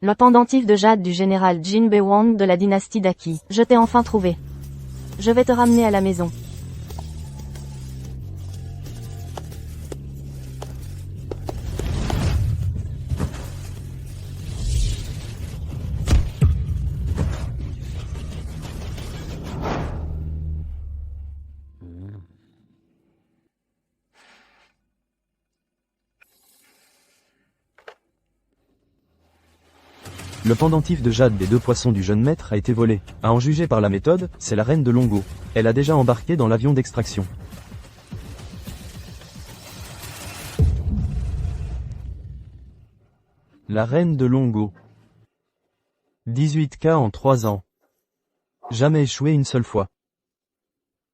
Le pendentif de jade du général Jin Bewang de la dynastie d'Aqi. Je t'ai enfin trouvé. Je vais te ramener à la maison. Le pendentif de jade des 2 poissons du jeune maître a été volé. À en juger par la méthode, c'est la reine de Longo. Elle a déjà embarqué dans l'avion d'extraction. La reine de Longo. 18K en 3 ans. Jamais échoué une seule fois.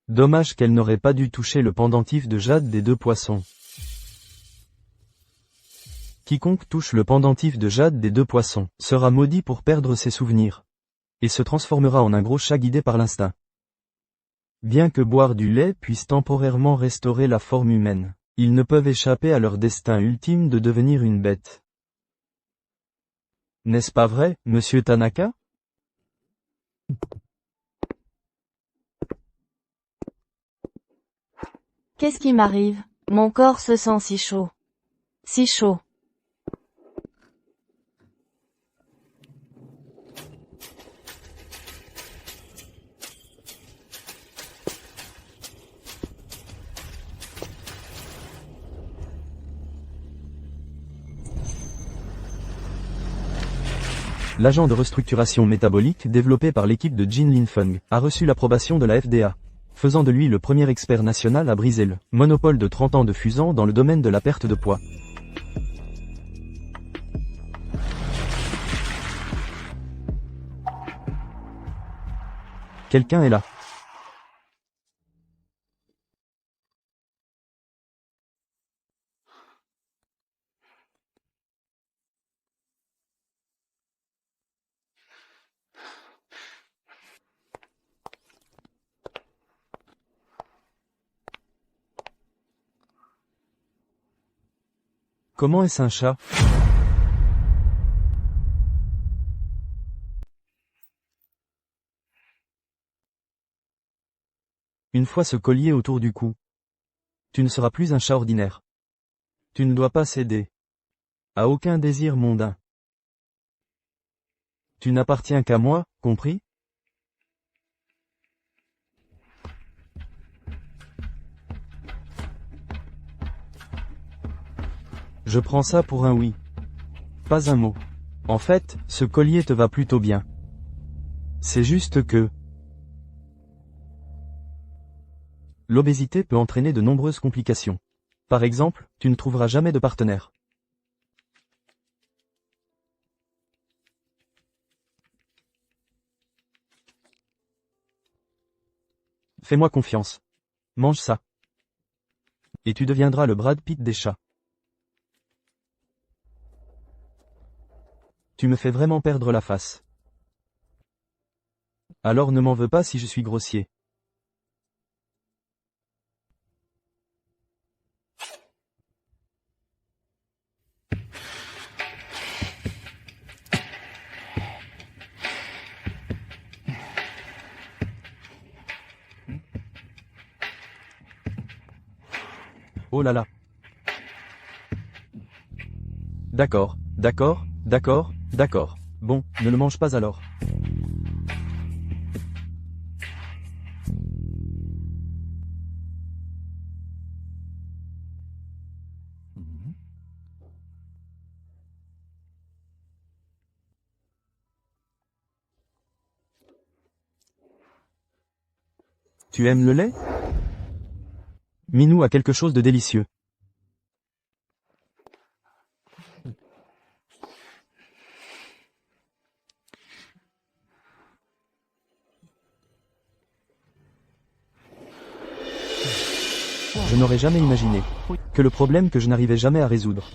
Dommage qu'elle n'aurait pas dû toucher le pendentif de jade des 2 poissons. Quiconque touche le pendentif de jade des 2 poissons sera maudit pour perdre ses souvenirs. Et se transformera en un gros chat guidé par l'instinct. Bien que boire du lait puisse temporairement restaurer la forme humaine, ils ne peuvent échapper à leur destin ultime de devenir une bête. N'est-ce pas vrai, monsieur Tanaka? Qu'est-ce qui m'arrive? Mon corps se sent si chaud. Si chaud. L'agent de restructuration métabolique développé par l'équipe de Jin Linfeng a reçu l'approbation de la FDA, faisant de lui le premier expert national à briser le monopole de 30 ans de Fusan dans le domaine de la perte de poids. Quelqu'un est là. Comment est-ce un chat? Une fois ce collier autour du cou, tu ne seras plus un chat ordinaire. Tu ne dois pas céder à aucun désir mondain. Tu n'appartiens qu'à moi, compris? Je prends ça pour un oui. Pas un mot. En fait, ce collier te va plutôt bien. C'est juste que l'obésité peut entraîner de nombreuses complications. Par exemple, tu ne trouveras jamais de partenaire. Fais-moi confiance. Mange ça. Et tu deviendras le Brad Pitt des chats. Tu me fais vraiment perdre la face. Alors ne m'en veux pas si je suis grossier. Oh là là. D'accord, d'accord, d'accord, d'accord. Bon, ne le mange pas alors. Tu aimes le lait? Minou a quelque chose de délicieux. Je n'aurais jamais imaginé que le problème que je n'arrivais jamais à résoudre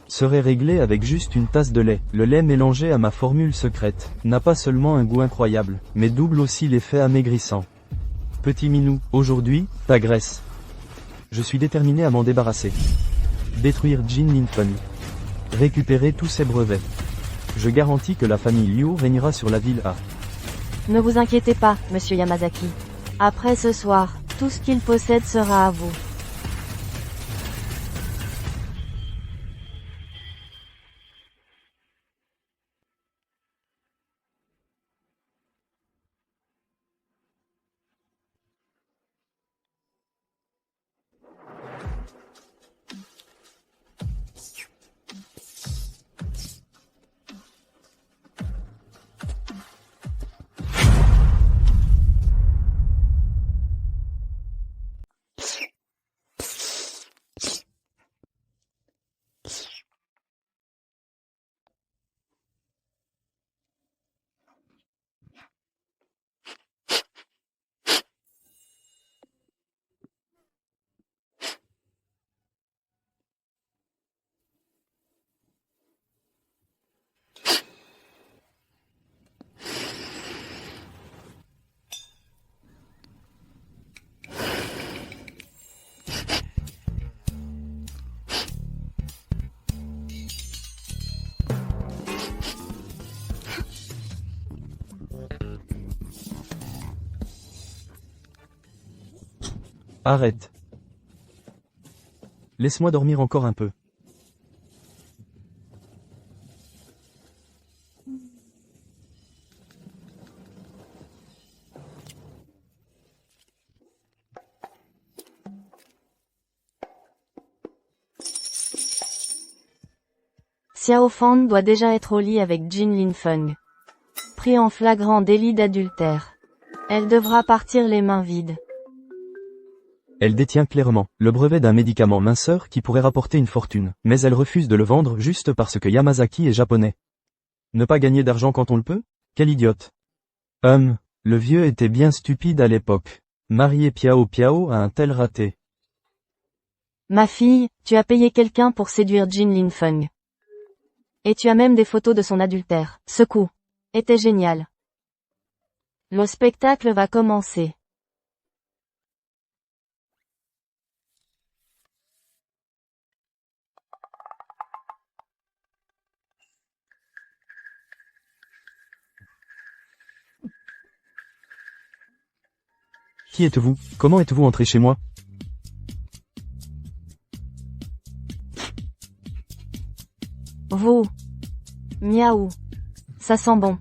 serait réglé avec juste une tasse de lait. Le lait mélangé à ma formule secrète n'a pas seulement un goût incroyable, mais double aussi l'effet amaigrissant. Petit Minou, aujourd'hui, ta graisse. Je suis déterminé à m'en débarrasser. Détruire Jin Linfeng. Récupérer tous ses brevets. Je garantis que la famille Liu régnera sur la ville A. Ne vous inquiétez pas, monsieur Yamazaki. Après ce soir, tout ce qu'il possède sera à vous. Arrête. Laisse-moi dormir encore un peu. Xiao Fan doit déjà être au lit avec Jin Linfeng. Pris en flagrant délit d'adultère. Elle devra partir les mains vides. Elle détient clairement le brevet d'un médicament minceur qui pourrait rapporter une fortune, mais elle refuse de le vendre juste parce que Yamazaki est japonais. Ne pas gagner d'argent quand on le peut? Quel idiote. Le vieux était bien stupide à l'époque. Marier Piao Piao à un tel raté. Ma fille, tu as payé quelqu'un pour séduire Jin Linfeng. Et tu as même des photos de son adultère. Ce coup était génial. Le spectacle va commencer. Qui êtes-vous? Comment êtes-vous entré chez moi? Vous. Miaou. Ça sent bon.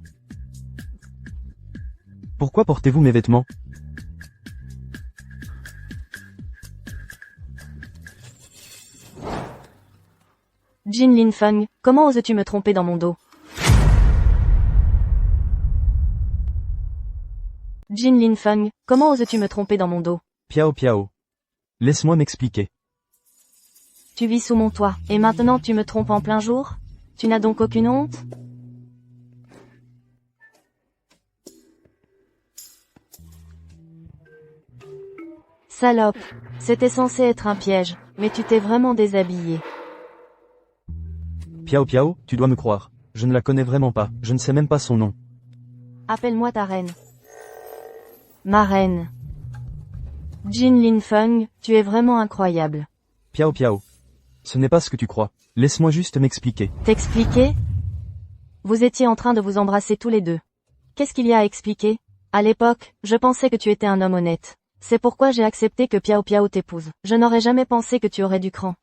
Pourquoi portez-vous mes vêtements? Jin Linfeng, comment oses-tu me tromper dans mon dos? Jin Linfeng, comment oses-tu me tromper dans mon dos? Piao Piao. Laisse-moi m'expliquer. Tu vis sous mon toit, et maintenant tu me trompes en plein jour? Tu n'as donc aucune honte? Salope, c'était censé être un piège, mais tu t'es vraiment déshabillé. Piao Piao, tu dois me croire. Je ne la connais vraiment pas, je ne sais même pas son nom. Appelle-moi ta reine. Ma reine. Jin Linfeng, tu es vraiment incroyable. Piao Piao. Ce n'est pas ce que tu crois. Laisse-moi juste m'expliquer. T'expliquer? Vous étiez en train de vous embrasser tous les deux. Qu'est-ce qu'il y a à expliquer? À l'époque, je pensais que tu étais un homme honnête. C'est pourquoi j'ai accepté que Piao Piao t'épouse. Je n'aurais jamais pensé que tu aurais du cran.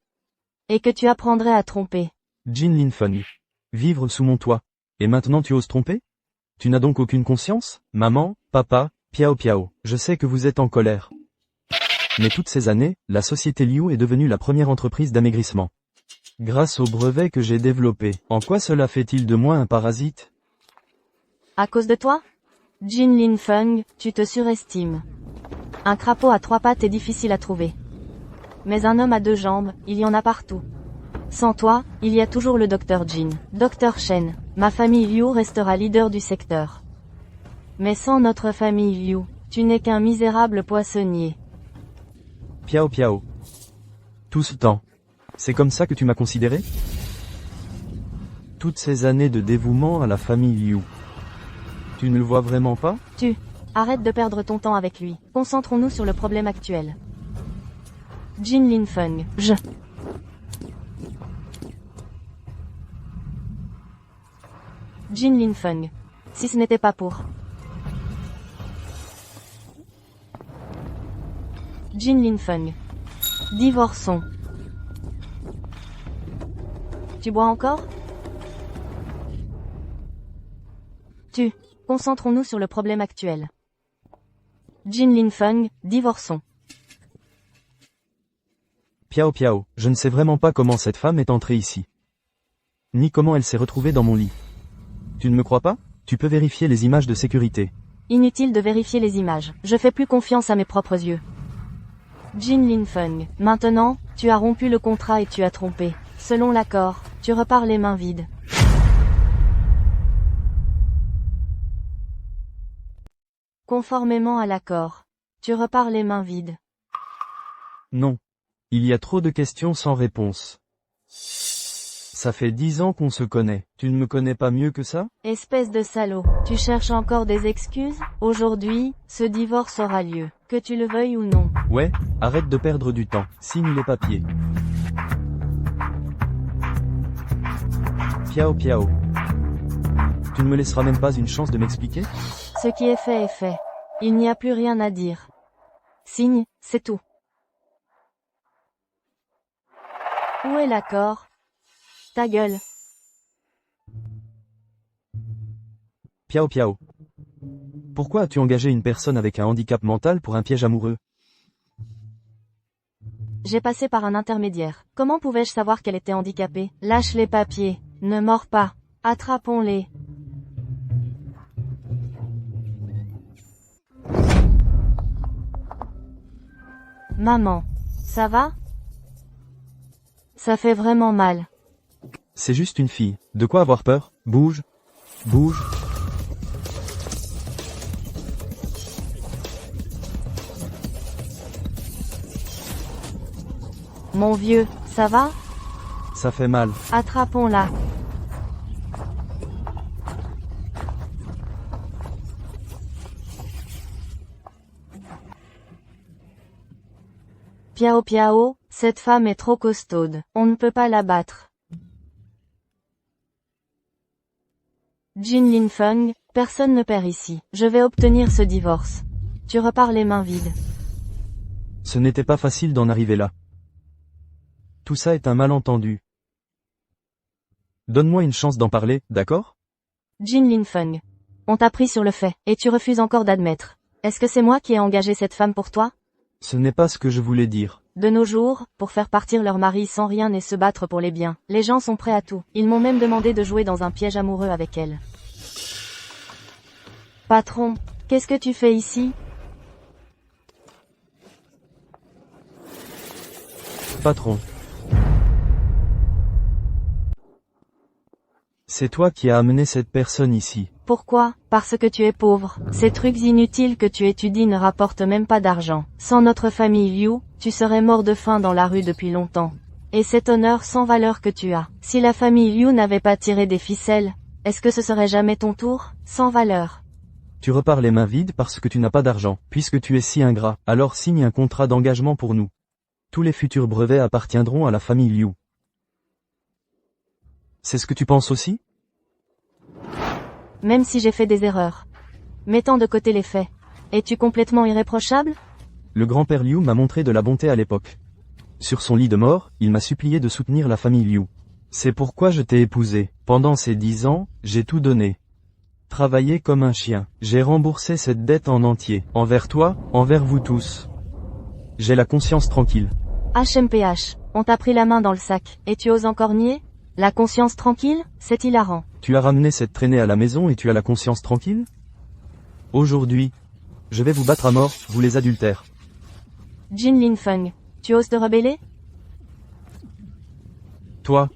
Et que tu apprendrais à tromper. Jin Linfeng. Vivre sous mon toit. Et maintenant tu oses tromper? Tu n'as donc aucune conscience? Maman, papa, Piao Piao, je sais que vous êtes en colère. Mais toutes ces années, la société Liu est devenue la première entreprise d'amaigrissement. Grâce au brevet que j'ai développé. En quoi cela fait-il de moi un parasite? À cause de toi? Jin Linfeng, tu te surestimes. Un crapaud à 3 pattes est difficile à trouver. Mais un homme à 2 jambes, il y en a partout. Sans toi, il y a toujours le Dr Jin. Dr Shen, ma famille Liu restera leader du secteur. Mais sans notre famille Liu, tu n'es qu'un misérable poissonnier. Piao Piao. Tout ce temps. C'est comme ça que tu m'as considéré? Toutes ces années de dévouement à la famille Liu. Tu ne le vois vraiment pas? Arrête de perdre ton temps avec lui. Concentrons-nous sur le problème actuel. Jin Linfeng, Jin Linfeng. Si ce n'était pas pour... Jin Linfeng. Divorçons. Tu bois encore? Concentrons-nous sur le problème actuel. Jin Linfeng, divorçons. Piao Piao, je ne sais vraiment pas comment cette femme est entrée ici. Ni comment elle s'est retrouvée dans mon lit. Tu ne me crois pas? Tu peux vérifier les images de sécurité. Inutile de vérifier les images. Je fais plus confiance à mes propres yeux. Jin Linfeng. Maintenant, tu as rompu le contrat et tu as trompé. Selon l'accord, tu repars les mains vides. Conformément à l'accord, tu repars les mains vides. Non. Il y a trop de questions sans réponse. Ça fait 10 ans qu'on se connaît. Tu ne me connais pas mieux que ça? Espèce de salaud, tu cherches encore des excuses? Aujourd'hui, ce divorce aura lieu, que tu le veuilles ou non. Ouais, arrête de perdre du temps. Signe les papiers. Piao Piao. Tu ne me laisseras même pas une chance de m'expliquer? Ce qui est fait est fait. Il n'y a plus rien à dire. Signe, c'est tout. Où est l'accord? Ta gueule. Piao Piao. Pourquoi as-tu engagé une personne avec un handicap mental pour un piège amoureux? J'ai passé par un intermédiaire. Comment pouvais-je savoir qu'elle était handicapée? Lâche les papiers. Ne mords pas. Attrapons-les. Maman. Ça va? Ça fait vraiment mal. C'est juste une fille. De quoi avoir peur? Bouge. Bouge. Mon vieux, ça va? Ça fait mal. Attrapons-la. Piao Piao, cette femme est trop costaude. On ne peut pas la battre. Jin Linfeng, personne ne perd ici. Je vais obtenir ce divorce. Tu repars les mains vides. Ce n'était pas facile d'en arriver là. Tout ça est un malentendu. Donne-moi une chance d'en parler, d'accord? Jin Linfeng. On t'a pris sur le fait, et tu refuses encore d'admettre. Est-ce que c'est moi qui ai engagé cette femme pour toi? Ce n'est pas ce que je voulais dire. De nos jours, pour faire partir leur mari sans rien et se battre pour les biens, les gens sont prêts à tout. Ils m'ont même demandé de jouer dans un piège amoureux avec elle. Patron, qu'est-ce que tu fais ici? Patron. C'est toi qui as amené cette personne ici. Pourquoi? Parce que tu es pauvre. Ces trucs inutiles que tu étudies ne rapportent même pas d'argent. Sans notre famille Liu, tu serais mort de faim dans la rue depuis longtemps. Et cet honneur sans valeur que tu as. Si la famille Liu n'avait pas tiré des ficelles, est-ce que ce serait jamais ton tour? Sans valeur. Tu repars les mains vides parce que tu n'as pas d'argent. Puisque tu es si ingrat, alors signe un contrat d'engagement pour nous. Tous les futurs brevets appartiendront à la famille Liu. C'est ce que tu penses aussi? Même si j'ai fait des erreurs. Mettant de côté les faits. Es-tu complètement irréprochable? Le grand-père Liu m'a montré de la bonté à l'époque. Sur son lit de mort, il m'a supplié de soutenir la famille Liu. C'est pourquoi je t'ai épousé. Pendant ces 10 ans, j'ai tout donné. Travaillé comme un chien. J'ai remboursé cette dette en entier. Envers toi, envers vous tous. J'ai la conscience tranquille. HMPH, on t'a pris la main dans le sac, et tu oses encore nier? La conscience tranquille? C'est hilarant. Tu as ramené cette traînée à la maison et tu as la conscience tranquille? Aujourd'hui, je vais vous battre à mort, vous les adultères. Jin Linfeng, tu oses te rebeller? Toi.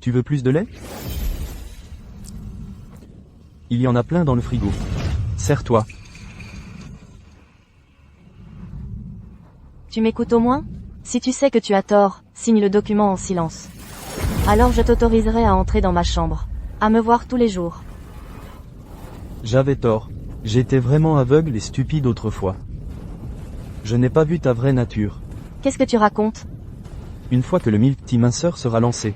Tu veux plus de lait? Il y en a plein dans le frigo. Serre-toi. Tu m'écoutes au moins? Si tu sais que tu as tort, signe le document en silence. Alors je t'autoriserai à entrer dans ma chambre. À me voir tous les jours. J'avais tort. J'étais vraiment aveugle et stupide autrefois. Je n'ai pas vu ta vraie nature. Qu'est-ce que tu racontes? Une fois que le Milk Tea minceur sera lancé,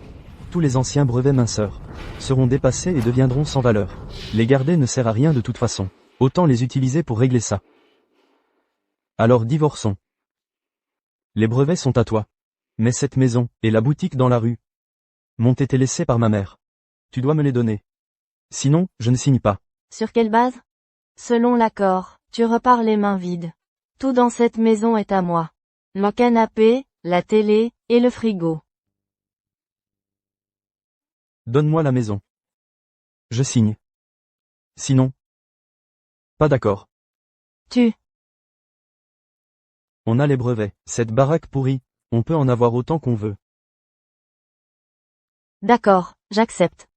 tous les anciens brevets minceurs seront dépassés et deviendront sans valeur. Les garder ne sert à rien de toute façon. Autant les utiliser pour régler ça. Alors divorçons. Les brevets sont à toi. Mais cette maison, et la boutique dans la rue, m'ont été laissés par ma mère. Tu dois me les donner. Sinon, je ne signe pas. Sur quelle base? Selon l'accord, tu repars les mains vides. Tout dans cette maison est à moi. Le canapé, la télé, et le frigo. Donne-moi la maison. Je signe. Sinon. Pas d'accord. On a les brevets. Cette baraque pourrie, on peut en avoir autant qu'on veut. D'accord, j'accepte.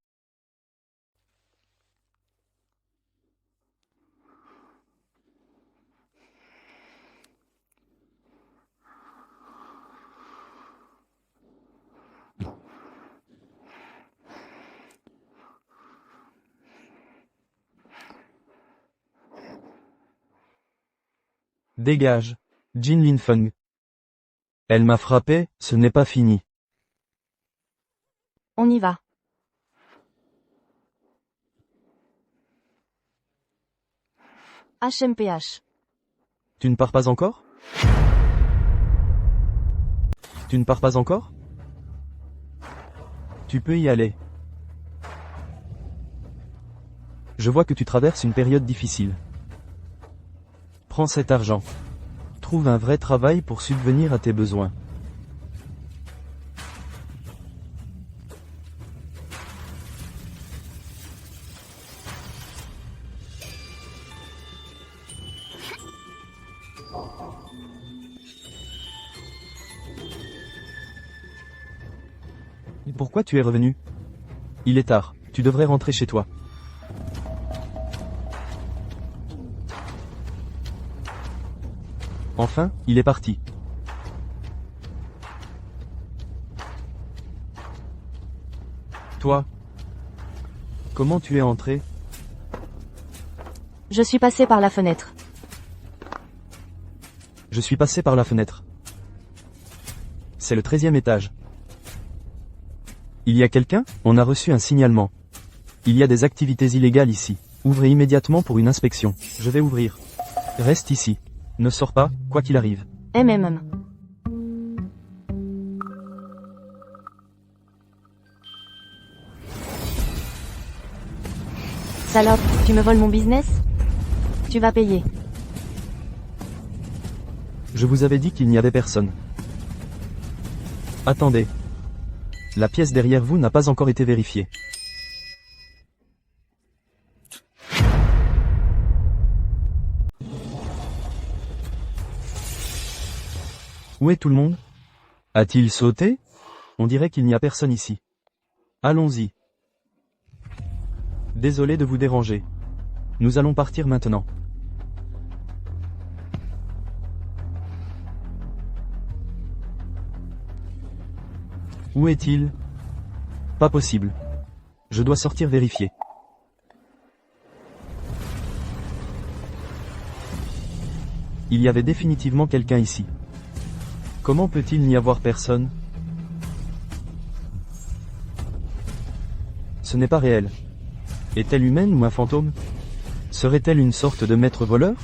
Dégage. Jin Linfeng. Elle m'a frappé, ce n'est pas fini. On y va. HMPH. Tu ne pars pas encore? Tu ne pars pas encore? Tu peux y aller. Je vois que tu traverses une période difficile. Prends cet argent. Trouve un vrai travail pour subvenir à tes besoins. Pourquoi tu es revenu? Il est tard, tu devrais rentrer chez toi. Enfin, il est parti. Toi, comment tu es entré? Je suis passé par la fenêtre. Je suis passé par la fenêtre. C'est le 13e étage. Il y a quelqu'un? On a reçu un signalement. Il y a des activités illégales ici. Ouvrez immédiatement pour une inspection. Je vais ouvrir. Reste ici. Ne sors pas, quoi qu'il arrive. MMM. Salope, tu me voles mon business? Tu vas payer. Je vous avais dit qu'il n'y avait personne. Attendez. La pièce derrière vous n'a pas encore été vérifiée. Où est tout le monde? A-t-il sauté? On dirait qu'il n'y a personne ici. Allons-y. Désolé de vous déranger. Nous allons partir maintenant. Où est-il? Pas possible. Je dois sortir vérifier. Il y avait définitivement quelqu'un ici. Comment peut-il n'y avoir personne? Ce n'est pas réel. Est-elle humaine ou un fantôme? Serait-elle une sorte de maître voleur?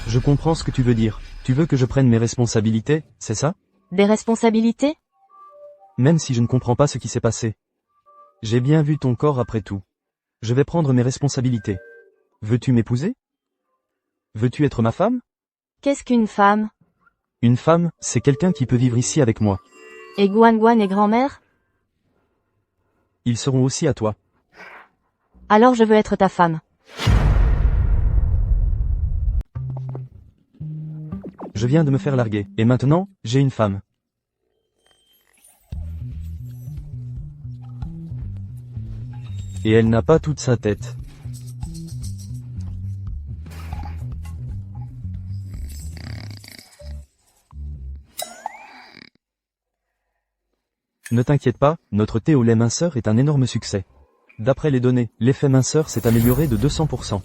Je comprends ce que tu veux dire. Tu veux que je prenne mes responsabilités, c'est ça? Des responsabilités? Même si je ne comprends pas ce qui s'est passé. J'ai bien vu ton corps après tout. Je vais prendre mes responsabilités. Veux-tu m'épouser? Veux-tu être ma femme? Qu'est-ce qu'une femme? Une femme, c'est quelqu'un qui peut vivre ici avec moi. Et Guan Guan et grand-mère? Ils seront aussi à toi. Alors je veux être ta femme. Je viens de me faire larguer, et maintenant, j'ai une femme. Et elle n'a pas toute sa tête. Ne t'inquiète pas, notre thé au lait minceur est un énorme succès. D'après les données, l'effet minceur s'est amélioré de 200%.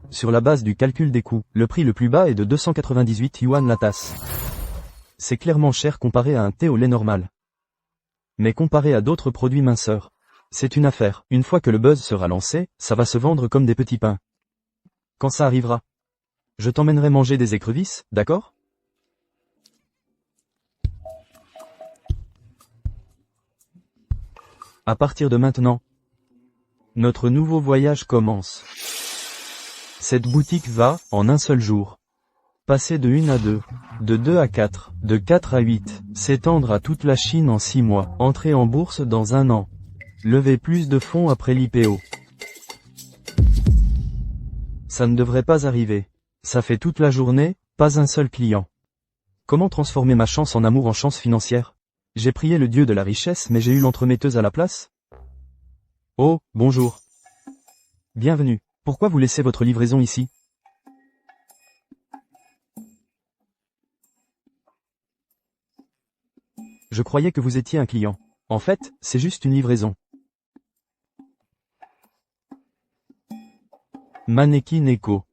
Sur la base du calcul des coûts, le prix le plus bas est de 298 yuan la tasse. C'est clairement cher comparé à un thé au lait normal. Mais comparé à d'autres produits minceurs, c'est une affaire. Une fois que le buzz sera lancé, ça va se vendre comme des petits pains. Quand ça arrivera, je t'emmènerai manger des écrevisses, d'accord? À partir de maintenant, notre nouveau voyage commence. Cette boutique va, en un seul jour, passer de 1 à 2, de 2 à 4, de 4 à 8, s'étendre à toute la Chine en 6 mois, entrer en bourse dans 1 an, lever plus de fonds après l'IPO. Ça ne devrait pas arriver. Ça fait toute la journée, pas un seul client. Comment transformer ma chance en amour en chance financière? J'ai prié le dieu de la richesse mais j'ai eu l'entremetteuse à la place? Oh, bonjour. Bienvenue. Pourquoi vous laissez votre livraison ici? Je croyais que vous étiez un client. En fait, c'est juste une livraison. Maneki Neko.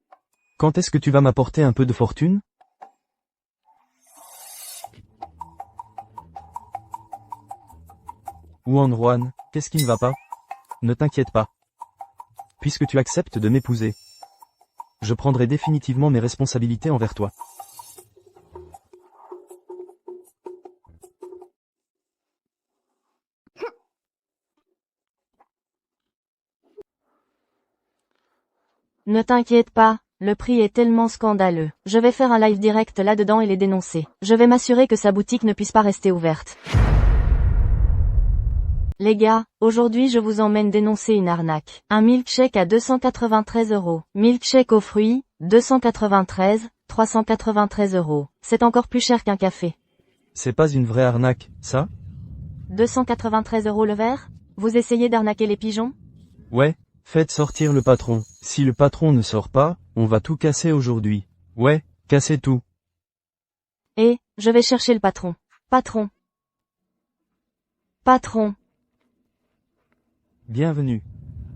Quand est-ce que tu vas m'apporter un peu de fortune? Wuan Ruan, qu'est-ce qui ne va pas? Ne t'inquiète pas. Puisque tu acceptes de m'épouser, je prendrai définitivement mes responsabilités envers toi. Ne t'inquiète pas, le prix est tellement scandaleux. Je vais faire un live direct là-dedans et les dénoncer. Je vais m'assurer que sa boutique ne puisse pas rester ouverte. Les gars, aujourd'hui je vous emmène dénoncer une arnaque. Un milkshake à 293 €. Milkshake aux fruits, 293, 393 €. C'est encore plus cher qu'un café. C'est pas une vraie arnaque, ça? 293 € le verre? Vous essayez d'arnaquer les pigeons? Ouais, faites sortir le patron. Si le patron ne sort pas, on va tout casser aujourd'hui. Ouais, casser tout. Et, je vais chercher le patron. Patron. Patron. Bienvenue.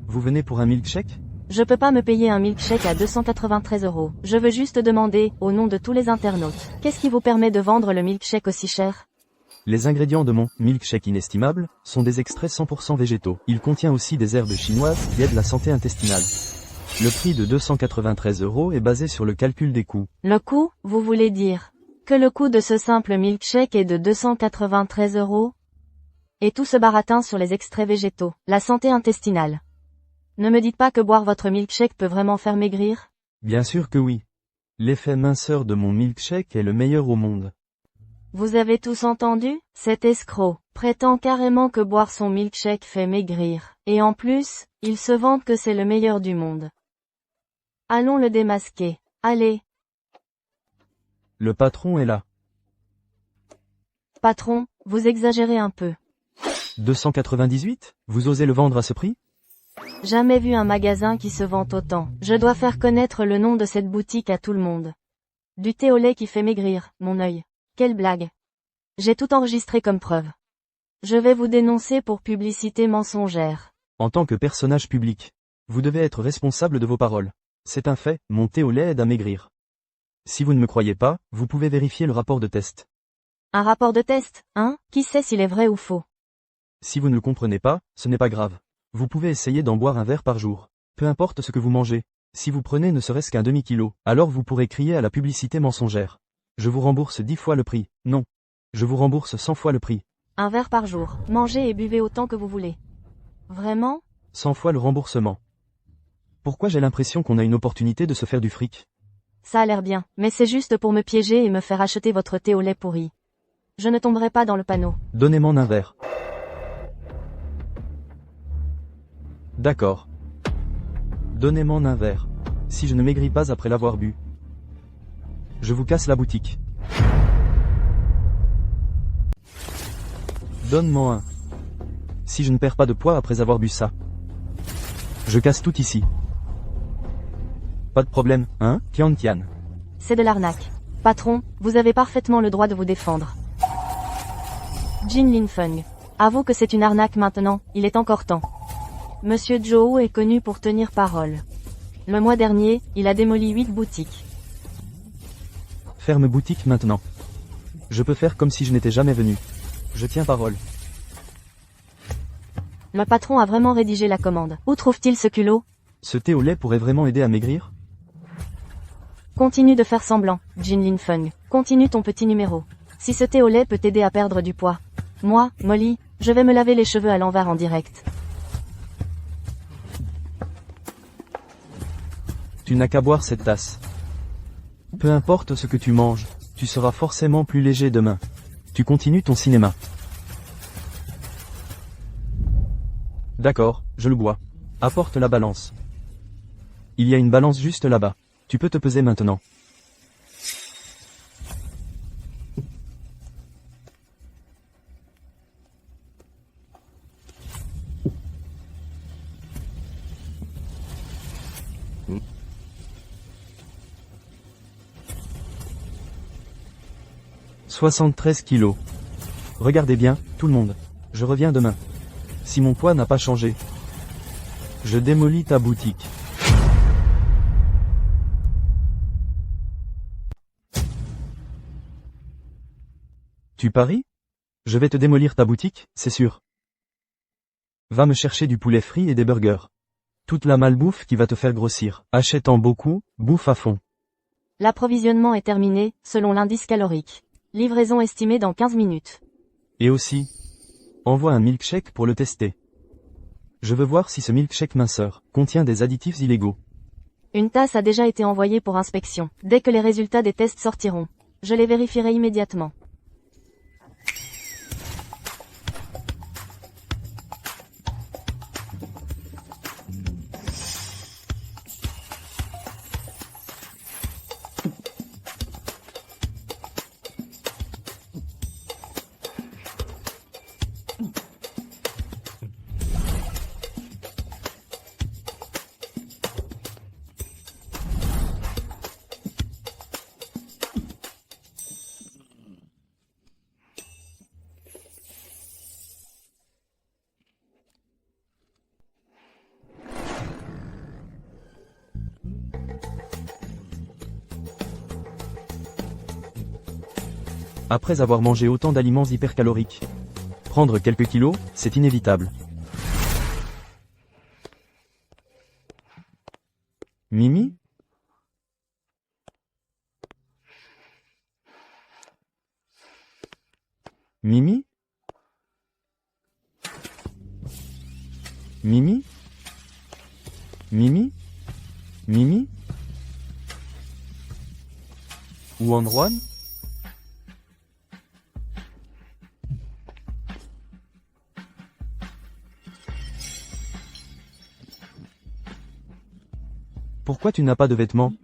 Vous venez pour un milkshake? Je peux pas me payer un milkshake à 293 €. Je veux juste demander, au nom de tous les internautes, qu'est-ce qui vous permet de vendre le milkshake aussi cher? Les ingrédients de mon milkshake inestimable sont des extraits 100% végétaux. Il contient aussi des herbes chinoises qui aident la santé intestinale. Le prix de 293 € est basé sur le calcul des coûts. Le coût, vous voulez dire que le coût de ce simple milkshake est de 293 €? Et tout ce baratin sur les extraits végétaux, la santé intestinale. Ne me dites pas que boire votre milkshake peut vraiment faire maigrir? Bien sûr que oui. L'effet minceur de mon milkshake est le meilleur au monde. Vous avez tous entendu? Cet escroc prétend carrément que boire son milkshake fait maigrir. Et en plus, il se vante que c'est le meilleur du monde. Allons le démasquer. Allez. Le patron est là. Patron, vous exagérez un peu. 298? Vous osez le vendre à ce prix? Jamais vu un magasin qui se vante autant. Je dois faire connaître le nom de cette boutique à tout le monde. Du thé au lait qui fait maigrir, mon œil. Quelle blague. J'ai tout enregistré comme preuve. Je vais vous dénoncer pour publicité mensongère. En tant que personnage public, vous devez être responsable de vos paroles. C'est un fait, mon thé au lait aide à maigrir. Si vous ne me croyez pas, vous pouvez vérifier le rapport de test. Un rapport de test, hein? Qui sait s'il est vrai ou faux? Si vous ne le comprenez pas, ce n'est pas grave. Vous pouvez essayer d'en boire un verre par jour. Peu importe ce que vous mangez. Si vous prenez ne serait-ce qu'un demi-kilo, alors vous pourrez crier à la publicité mensongère. Je vous rembourse 10 fois le prix. Non. Je vous rembourse 100 fois le prix. Un verre par jour. Mangez et buvez autant que vous voulez. Vraiment? 100 fois le remboursement. Pourquoi j'ai l'impression qu'on a une opportunité de se faire du fric? Ça a l'air bien, mais c'est juste pour me piéger et me faire acheter votre thé au lait pourri. Je ne tomberai pas dans le panneau. Donnez-moi un verre. D'accord. Donnez-moi un verre. Si je ne maigris pas après l'avoir bu, je vous casse la boutique. Donne-moi un. Si je ne perds pas de poids après avoir bu ça, je casse tout ici. Pas de problème, hein, Tian Tian? C'est de l'arnaque. Patron, vous avez parfaitement le droit de vous défendre. Jin Linfeng. Avoue que c'est une arnaque maintenant, il est encore temps. Monsieur Zhou est connu pour tenir parole. Le mois dernier, il a démoli 8 boutiques. Ferme boutique maintenant. Je peux faire comme si je n'étais jamais venu. Je tiens parole. Le patron a vraiment rédigé la commande. Où trouve-t-il ce culot? Ce thé au lait pourrait vraiment aider à maigrir? Continue de faire semblant, Jin Linfeng. Continue ton petit numéro. Si ce thé au lait peut t'aider à perdre du poids. Moi, Molly, je vais me laver les cheveux à l'envers en direct. Tu n'as qu'à boire cette tasse. Peu importe ce que tu manges, tu seras forcément plus léger demain. Tu continues ton cinéma. D'accord, je le bois. Apporte la balance. Il y a une balance juste là-bas. Tu peux te peser maintenant. « 73 kilos. Regardez bien, tout le monde. Je reviens demain. Si mon poids n'a pas changé, je démolis ta boutique. » Tu paries? Je vais te démolir ta boutique, c'est sûr. Va me chercher du poulet frit et des burgers. Toute la malbouffe qui va te faire grossir. Achète en beaucoup, bouffe à fond. L'approvisionnement est terminé, selon l'indice calorique. Livraison estimée dans 15 minutes. Et aussi, envoie un milkshake pour le tester. Je veux voir si ce milkshake minceur contient des additifs illégaux. Une tasse a déjà été envoyée pour inspection. Dès que les résultats des tests sortiront, je les vérifierai immédiatement. Après avoir mangé autant d'aliments hypercaloriques, prendre quelques kilos, c'est inévitable. Mimi? Mimi? Mimi? Mimi? Mimi? Ou Antoine? Pourquoi tu n'as pas de vêtements?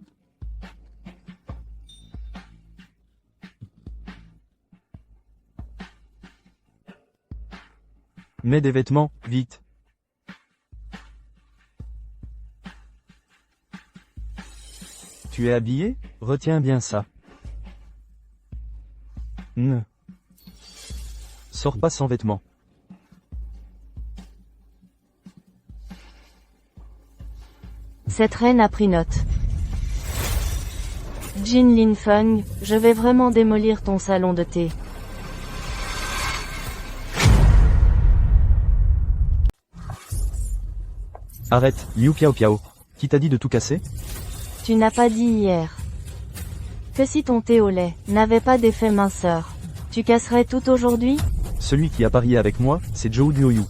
Mets des vêtements, vite. Tu es habillé? Retiens bien ça. Ne sors pas sans vêtements. Cette reine a pris note. Jin Linfeng, je vais vraiment démolir ton salon de thé. Arrête, Liu Piao Piao. Qui t'a dit de tout casser? Tu n'as pas dit hier que si ton thé au lait n'avait pas d'effet minceur, tu casserais tout aujourd'hui? Celui qui a parié avec moi, c'est Zhou Duoyu.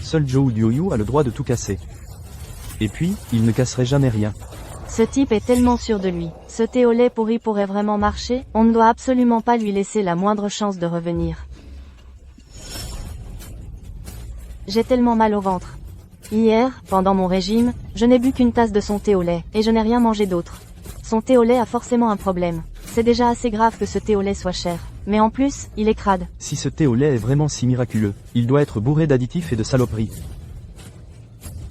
Seul Zhou Duoyu a le droit de tout casser. Et puis, il ne casserait jamais rien. Ce type est tellement sûr de lui. Ce thé au lait pourri pourrait vraiment marcher, on ne doit absolument pas lui laisser la moindre chance de revenir. J'ai tellement mal au ventre. Hier, pendant mon régime, je n'ai bu qu'une tasse de son thé au lait, et je n'ai rien mangé d'autre. Son thé au lait a forcément un problème. C'est déjà assez grave que ce thé au lait soit cher. Mais en plus, il est crade. Si ce thé au lait est vraiment si miraculeux, il doit être bourré d'additifs et de saloperies.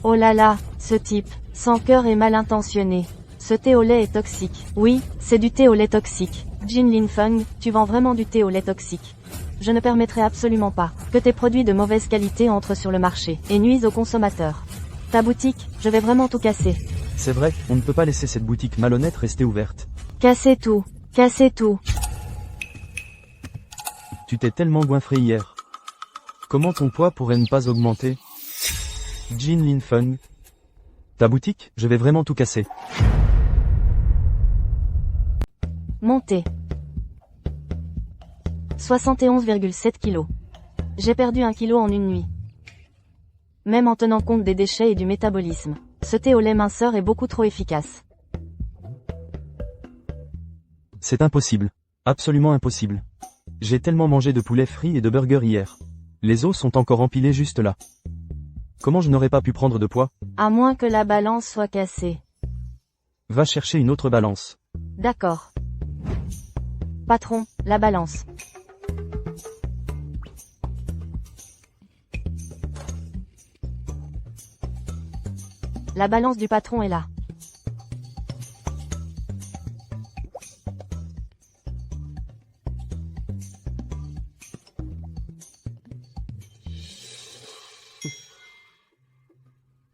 Oh là là, ce type, sans cœur et mal intentionné. Ce thé au lait est toxique. Oui, c'est du thé au lait toxique. Jin Linfeng, tu vends vraiment du thé au lait toxique. Je ne permettrai absolument pas que tes produits de mauvaise qualité entrent sur le marché et nuisent aux consommateurs. Ta boutique, je vais vraiment tout casser. C'est vrai, on ne peut pas laisser cette boutique malhonnête rester ouverte. Casser tout. Casser tout. Tu t'es tellement goinfré hier. Comment ton poids pourrait ne pas augmenter? Jin Lin Feng. Ta boutique, je vais vraiment tout casser. Montée. 71,7 kg. J'ai perdu 1 kg en une nuit. Même en tenant compte des déchets et du métabolisme. Ce thé au lait minceur est beaucoup trop efficace. C'est impossible. Absolument impossible. J'ai tellement mangé de poulet frit et de burgers hier. Les os sont encore empilés juste là. Comment je n'aurais pas pu prendre de poids? À moins que la balance soit cassée. Va chercher une autre balance. D'accord. Patron, la balance. La balance du patron est là.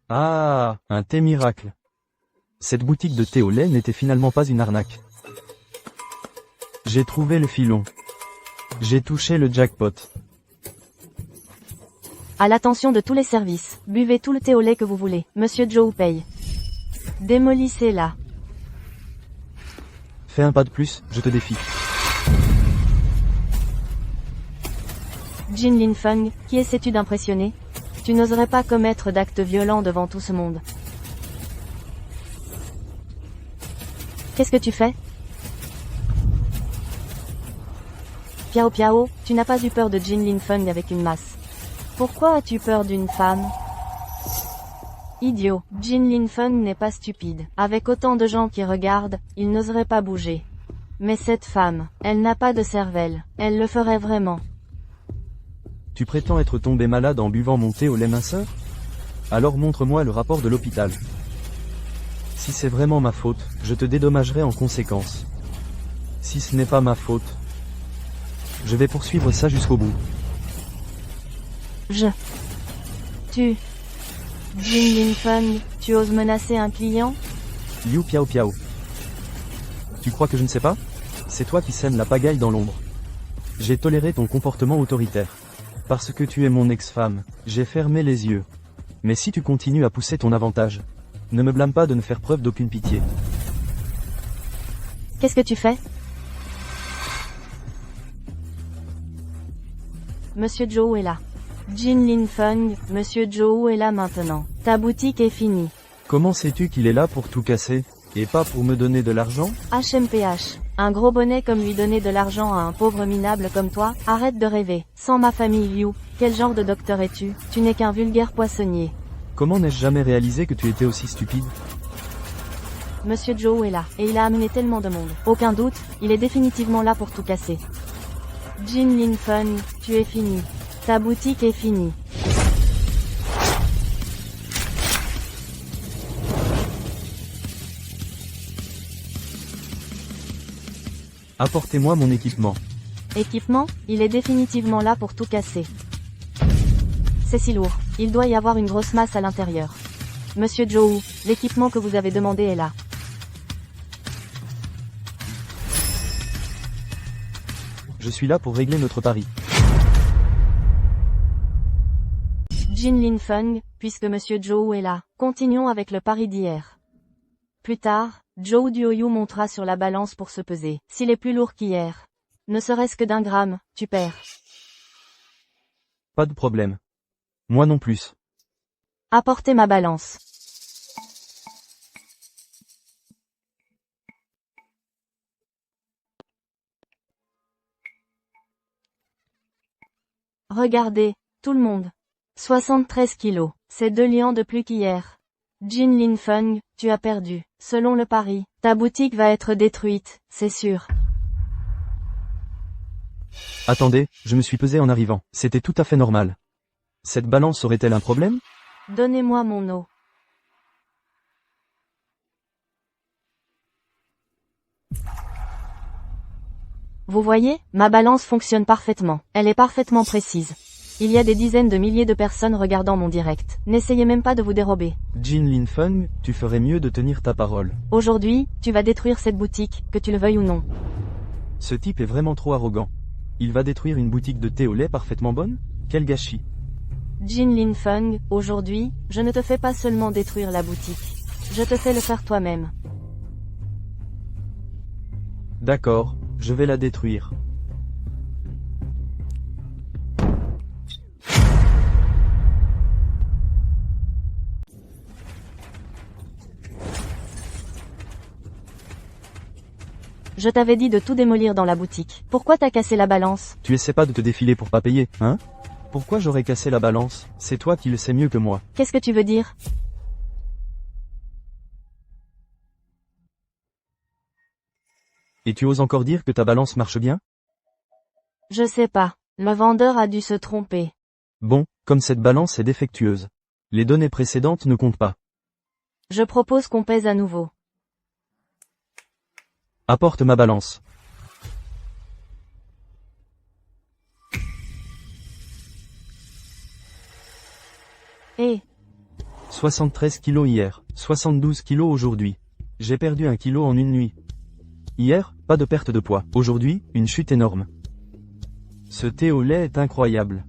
Ah, un thé miracle. Cette boutique de thé au lait n'était finalement pas une arnaque. J'ai trouvé le filon. J'ai touché le jackpot. À l'attention de tous les services, buvez tout le thé au lait que vous voulez. Monsieur Joe paye. Démolissez-la. Fais un pas de plus, je te défie. Jin Lin Feng, qui essaies-tu d'impressionner? Tu n'oserais pas commettre d'actes violents devant tout ce monde. Qu'est-ce que tu fais? Piao Piao, tu n'as pas eu peur de Jin Lin Feng avec une masse. Pourquoi as-tu peur d'une femme? Idiot, Jin Lin Feng n'est pas stupide. Avec autant de gens qui regardent, il n'oserait pas bouger. Mais cette femme, elle n'a pas de cervelle, elle le ferait vraiment. Tu prétends être tombé malade en buvant mon thé au lait minceur? Alors montre-moi le rapport de l'hôpital. Si c'est vraiment ma faute, je te dédommagerai en conséquence. Si ce n'est pas ma faute, je vais poursuivre ça jusqu'au bout. Tu... Jin Lin Feng, tu oses menacer un client? Liu Piao Piao. Tu crois que je ne sais pas? C'est toi qui sèmes la pagaille dans l'ombre. J'ai toléré ton comportement autoritaire. Parce que tu es mon ex-femme, j'ai fermé les yeux. Mais si tu continues à pousser ton avantage, ne me blâme pas de ne faire preuve d'aucune pitié. Qu'est-ce que tu fais? Monsieur Joe est là. Jin Lin Feng, Monsieur Joe est là maintenant. Ta boutique est finie. Comment sais-tu qu'il est là pour tout casser, et pas pour me donner de l'argent? HMPH. Un gros bonnet comme lui donner de l'argent à un pauvre minable comme toi? Arrête de rêver. Sans ma famille Liu, quel genre de docteur es-tu? Tu n'es qu'un vulgaire poissonnier. Comment n'ai-je jamais réalisé que tu étais aussi stupide? Monsieur Joe est là, et il a amené tellement de monde. Aucun doute, il est définitivement là pour tout casser. Jin Lin Feng, tu es fini. Ta boutique est finie. Apportez-moi mon équipement. Équipement, il est définitivement là pour tout casser. C'est si lourd, il doit y avoir une grosse masse à l'intérieur. Monsieur Joe, l'équipement que vous avez demandé est là. Je suis là pour régler notre pari. Jin Lin Feng, puisque Monsieur Joe est là, continuons avec le pari d'hier. Plus tard, Joe Duoyu montera sur la balance pour se peser. S'il est plus lourd qu'hier, ne serait-ce que d'1 gramme, tu perds. Pas de problème. Moi non plus. Apportez ma balance. Regardez, tout le monde. 73 kilos, c'est 2 lions de plus qu'hier. Jin Lin Feng, tu as perdu. Selon le pari, ta boutique va être détruite, c'est sûr. Attendez, je me suis pesé en arrivant. C'était tout à fait normal. Cette balance aurait-elle un problème? Donnez-moi mon eau. Vous voyez, ma balance fonctionne parfaitement. Elle est parfaitement précise. Il y a des dizaines de milliers de personnes regardant mon direct. N'essayez même pas de vous dérober. Jin Linfeng, tu ferais mieux de tenir ta parole. Aujourd'hui, tu vas détruire cette boutique, que tu le veuilles ou non. Ce type est vraiment trop arrogant. Il va détruire une boutique de thé au lait parfaitement bonne? Quel gâchis. Jin Linfeng, aujourd'hui, je ne te fais pas seulement détruire la boutique. Je te fais le faire toi-même. D'accord, je vais la détruire. Je t'avais dit de tout démolir dans la boutique. Pourquoi t'as cassé la balance? Tu essaies pas de te défiler pour pas payer, hein? Pourquoi j'aurais cassé la balance? C'est toi qui le sais mieux que moi. Qu'est-ce que tu veux dire? Et tu oses encore dire que ta balance marche bien? Je sais pas. Le vendeur a dû se tromper. Bon, comme cette balance est défectueuse. Les données précédentes ne comptent pas. Je propose qu'on pèse à nouveau. Apporte ma balance. Eh, 73 kilos hier, 72 kilos aujourd'hui. J'ai perdu 1 kilo en une nuit. Hier, pas de perte de poids. Aujourd'hui, une chute énorme. Ce thé au lait est incroyable.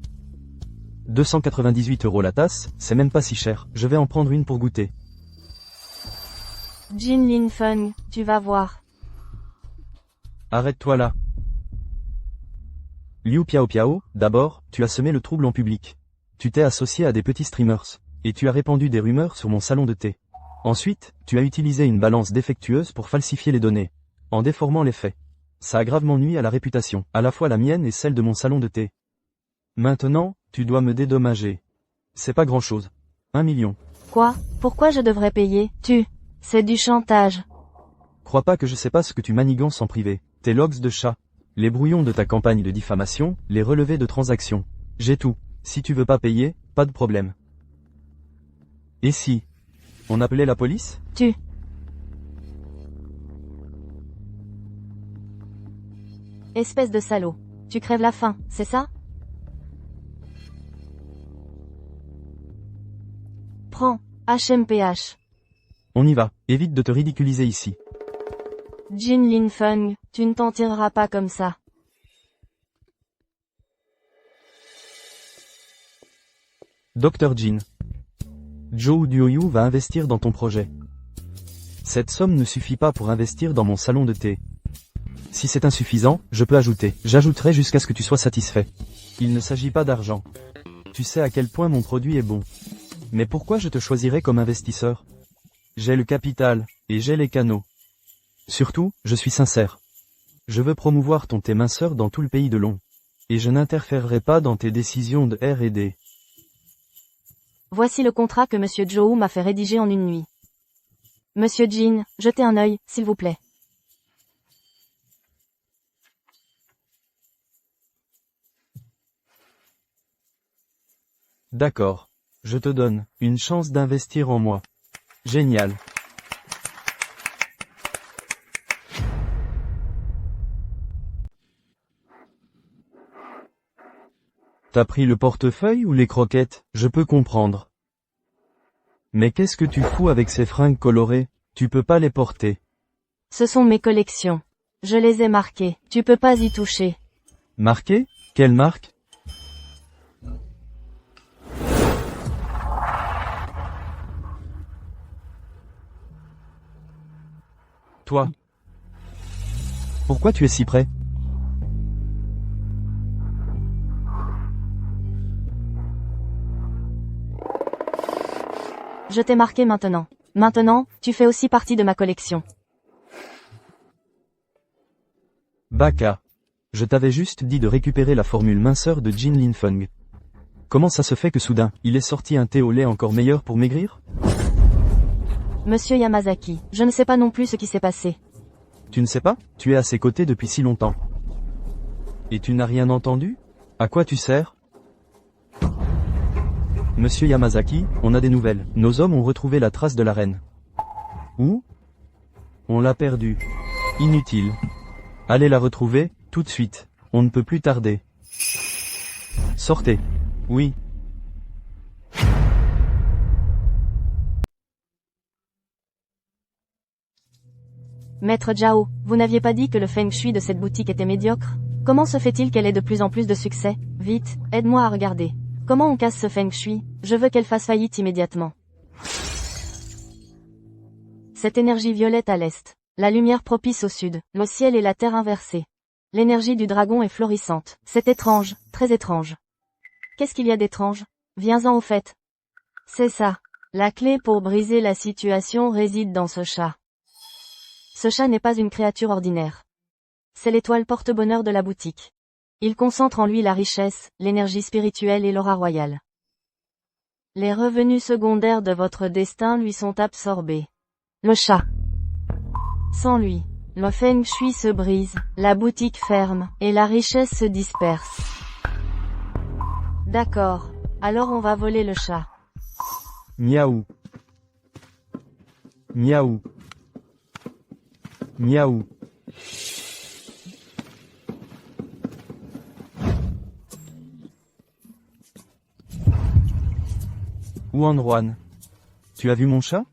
298 € la tasse, c'est même pas si cher. Je vais en prendre une pour goûter. Jin Linfeng, tu vas voir. Arrête-toi là. Liu Piao Piao, d'abord, tu as semé le trouble en public. Tu t'es associé à des petits streamers. Et tu as répandu des rumeurs sur mon salon de thé. Ensuite, tu as utilisé une balance défectueuse pour falsifier les données. En déformant les faits. Ça a gravement nui à la réputation, à la fois la mienne et celle de mon salon de thé. Maintenant, tu dois me dédommager. C'est pas grand-chose. 1 million. Quoi? Pourquoi je devrais payer? C'est du chantage. Crois pas que je sais pas ce que tu manigances en privé. Tes logs de chat. Les brouillons de ta campagne de diffamation, les relevés de transactions. J'ai tout. Si tu veux pas payer, pas de problème. Et si on appelait la police? Espèce de salaud. Tu crèves la faim, c'est ça? Prends, HMPH. On y va, évite de te ridiculiser ici. Jin Linfeng, tu ne t'en tireras pas comme ça. Dr Jin. Zhou Duoyu va investir dans ton projet. Cette somme ne suffit pas pour investir dans mon salon de thé. Si c'est insuffisant, je peux ajouter. J'ajouterai jusqu'à ce que tu sois satisfait. Il ne s'agit pas d'argent. Tu sais à quel point mon produit est bon. Mais pourquoi je te choisirais comme investisseur? J'ai le capital, et j'ai les canaux. Surtout, je suis sincère. Je veux promouvoir ton thé minceur dans tout le pays de Long. Et je n'interférerai pas dans tes décisions de R&D. Voici le contrat que Monsieur Zhou m'a fait rédiger en une nuit. Monsieur Jin, jetez un œil, s'il vous plaît. D'accord. Je te donne une chance d'investir en moi. Génial. T'as pris le portefeuille ou les croquettes? Je peux comprendre. Mais qu'est-ce que tu fous avec ces fringues colorées? Tu peux pas les porter. Ce sont mes collections. Je les ai marquées. Tu peux pas y toucher. Marquées? Quelle marque? Toi. Pourquoi tu es si près? Je t'ai marqué maintenant. Maintenant, tu fais aussi partie de ma collection. Baka. Je t'avais juste dit de récupérer la formule minceur de Jin Linfeng. Comment ça se fait que soudain, il est sorti un thé au lait encore meilleur pour maigrir? Monsieur Yamazaki, je ne sais pas non plus ce qui s'est passé. Tu ne sais pas? Tu es à ses côtés depuis si longtemps. Et tu n'as rien entendu? À quoi tu sers? Monsieur Yamazaki, on a des nouvelles. Nos hommes ont retrouvé la trace de la reine. Où? On l'a perdue. Inutile. Allez la retrouver, tout de suite. On ne peut plus tarder. Sortez. Oui. Maître Zhao, vous n'aviez pas dit que le feng shui de cette boutique était médiocre? Comment se fait-il qu'elle ait de plus en plus de succès? Vite, aide-moi à regarder. Comment on casse ce feng shui? Je veux qu'elle fasse faillite immédiatement. Cette énergie violette à l'est. La lumière propice au sud. Le ciel et la terre inversés. L'énergie du dragon est florissante. C'est étrange, très étrange. Qu'est-ce qu'il y a d'étrange? Viens-en au fait. C'est ça. La clé pour briser la situation réside dans ce chat. Ce chat n'est pas une créature ordinaire. C'est l'étoile porte-bonheur de la boutique. Il concentre en lui la richesse, l'énergie spirituelle et l'aura royale. Les revenus secondaires de votre destin lui sont absorbés. Le chat. Sans lui, le feng shui se brise, la boutique ferme, et la richesse se disperse. D'accord. Alors on va voler le chat. Miaou. Miaou. Miaou. Huan, tu as vu mon chat?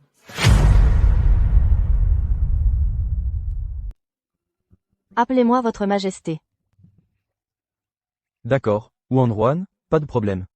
Appelez-moi votre majesté. D'accord, Huan, pas de problème.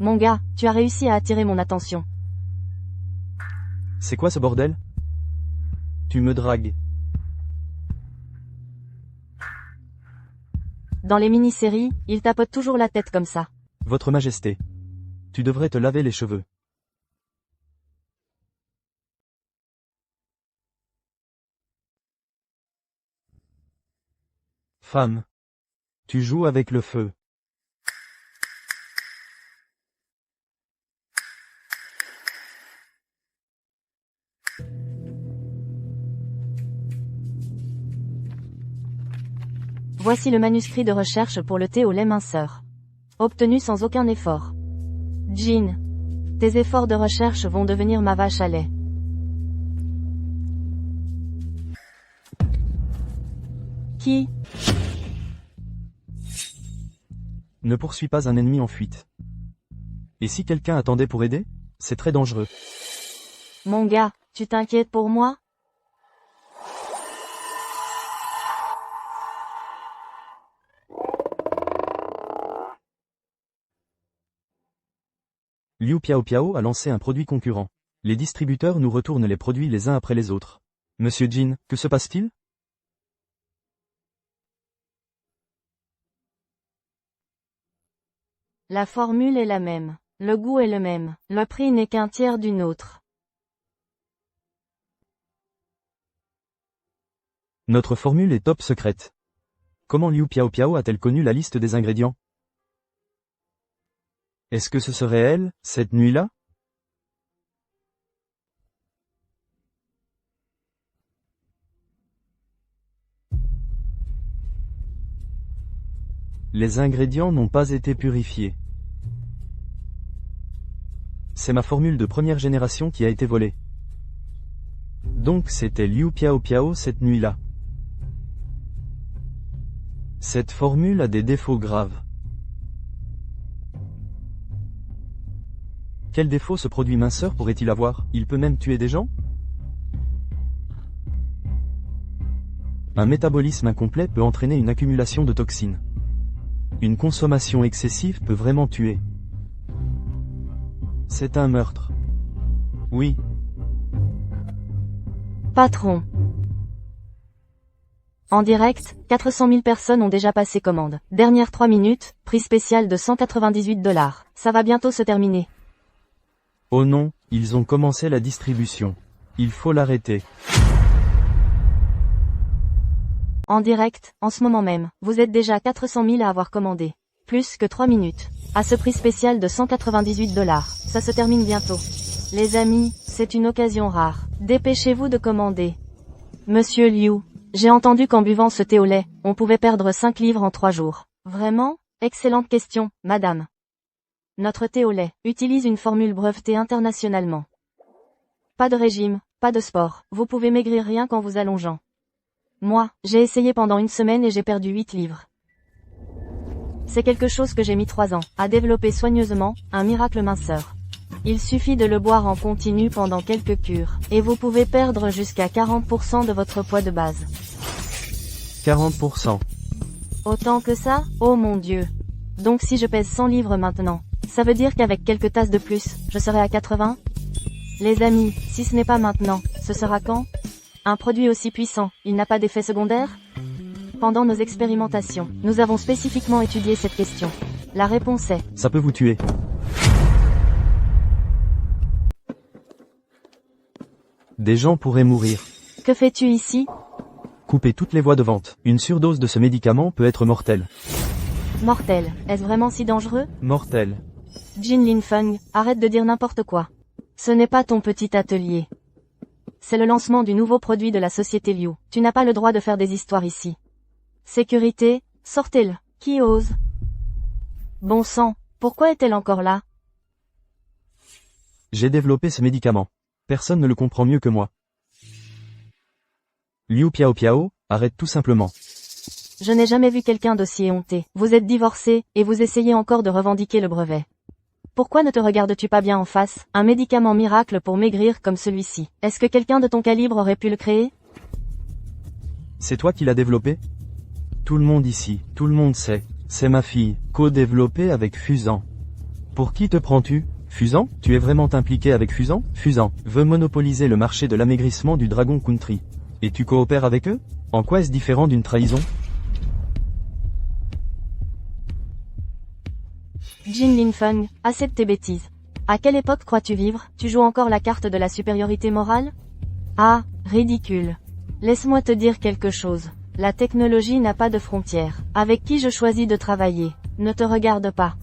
Mon gars, tu as réussi à attirer mon attention. C'est quoi ce bordel? Tu me dragues. Dans les mini-séries, il tapote toujours la tête comme ça. Votre majesté. Tu devrais te laver les cheveux. Femme. Tu joues avec le feu. Voici le manuscrit de recherche pour le thé au lait minceur. Obtenu sans aucun effort. Jean. Tes efforts de recherche vont devenir ma vache à lait. Qui? Ne poursuis pas un ennemi en fuite. Et si quelqu'un attendait pour aider? C'est très dangereux. Mon gars, tu t'inquiètes pour moi? Liu Piao a lancé un produit concurrent. Les distributeurs nous retournent les produits les uns après les autres. Monsieur Jin, que se passe-t-il? La formule est la même. Le goût est le même. Le prix n'est qu'un tiers d'une autre. Notre formule est top secrète. Comment Liu Piao a-t-elle connu la liste des ingrédients? Est-ce que ce serait elle, cette nuit-là? Les ingrédients n'ont pas été purifiés. C'est ma formule de première génération qui a été volée. Donc c'était Liu Piao cette nuit-là. Cette formule a des défauts graves. Quel défaut ce produit minceur pourrait-il avoir? Il peut même tuer des gens? Un métabolisme incomplet peut entraîner une accumulation de toxines. Une consommation excessive peut vraiment tuer. C'est un meurtre. Oui. Patron. En direct, 400 000 personnes ont déjà passé commande. Dernière 3 minutes, prix spécial de 198 $. Ça va bientôt se terminer. Oh non, ils ont commencé la distribution. Il faut l'arrêter. En direct, en ce moment même, vous êtes déjà 400 000 à avoir commandé. Plus que 3 minutes. À ce prix spécial de 198 $. Ça se termine bientôt. Les amis, c'est une occasion rare. Dépêchez-vous de commander. Monsieur Liu, J'ai entendu qu'en buvant ce thé au lait, on pouvait perdre 5 livres en 3 jours. Vraiment? Excellente question, madame. Notre thé au lait utilise une formule brevetée internationalement. Pas de régime, pas de sport. Vous pouvez maigrir rien qu'en vous allongeant. Moi, j'ai essayé pendant une semaine et j'ai perdu 8 livres. C'est quelque chose que j'ai mis 3 ans à développer soigneusement, un miracle minceur. Il suffit de le boire en continu pendant quelques cures, et vous pouvez perdre jusqu'à 40% de votre poids de base. 40%. Autant que ça? Oh mon Dieu. Donc si je pèse 100 livres maintenant, ça veut dire qu'avec quelques tasses de plus, je serai à 80? Les amis, si ce n'est pas maintenant, ce sera quand? Un produit aussi puissant, il n'a pas d'effet secondaire? Pendant nos expérimentations, nous avons spécifiquement étudié cette question. La réponse est... Ça peut vous tuer. Des gens pourraient mourir. Que fais-tu ici? Couper toutes les voies de vente. Une surdose de ce médicament peut être mortelle. Mortel, est-ce vraiment si dangereux? Mortelle. Jin Lin Feng, arrête de dire n'importe quoi. Ce n'est pas ton petit atelier. C'est le lancement du nouveau produit de la société Liu. Tu n'as pas le droit de faire des histoires ici. Sécurité, sortez-le. Qui ose? Bon sang, pourquoi est-elle encore là? J'ai développé ce médicament. Personne ne le comprend mieux que moi. Liu Piao Piao, arrête tout simplement. Je n'ai jamais vu quelqu'un d'aussi éhonté. Vous êtes divorcé, et vous essayez encore de revendiquer le brevet. Pourquoi ne te regardes-tu pas bien en face? Un médicament miracle pour maigrir comme celui-ci. Est-ce que quelqu'un de ton calibre aurait pu le créer? C'est toi qui l'as développé? Tout le monde ici, tout le monde sait. C'est ma fille, co-développée avec Fusan. Pour qui te prends-tu? Fusan? Tu es vraiment impliqué avec Fusan? Fusan veut monopoliser le marché de l'amaigrissement du Dragon Country. Et tu coopères avec eux? En quoi est-ce différent d'une trahison? Jin Lin Feng, assez de tes bêtises. À quelle époque crois-tu vivre? Tu joues encore la carte de la supériorité morale? Ah, ridicule. Laisse-moi te dire quelque chose. La technologie n'a pas de frontières. Avec qui je choisis de travailler? Ne te regarde pas.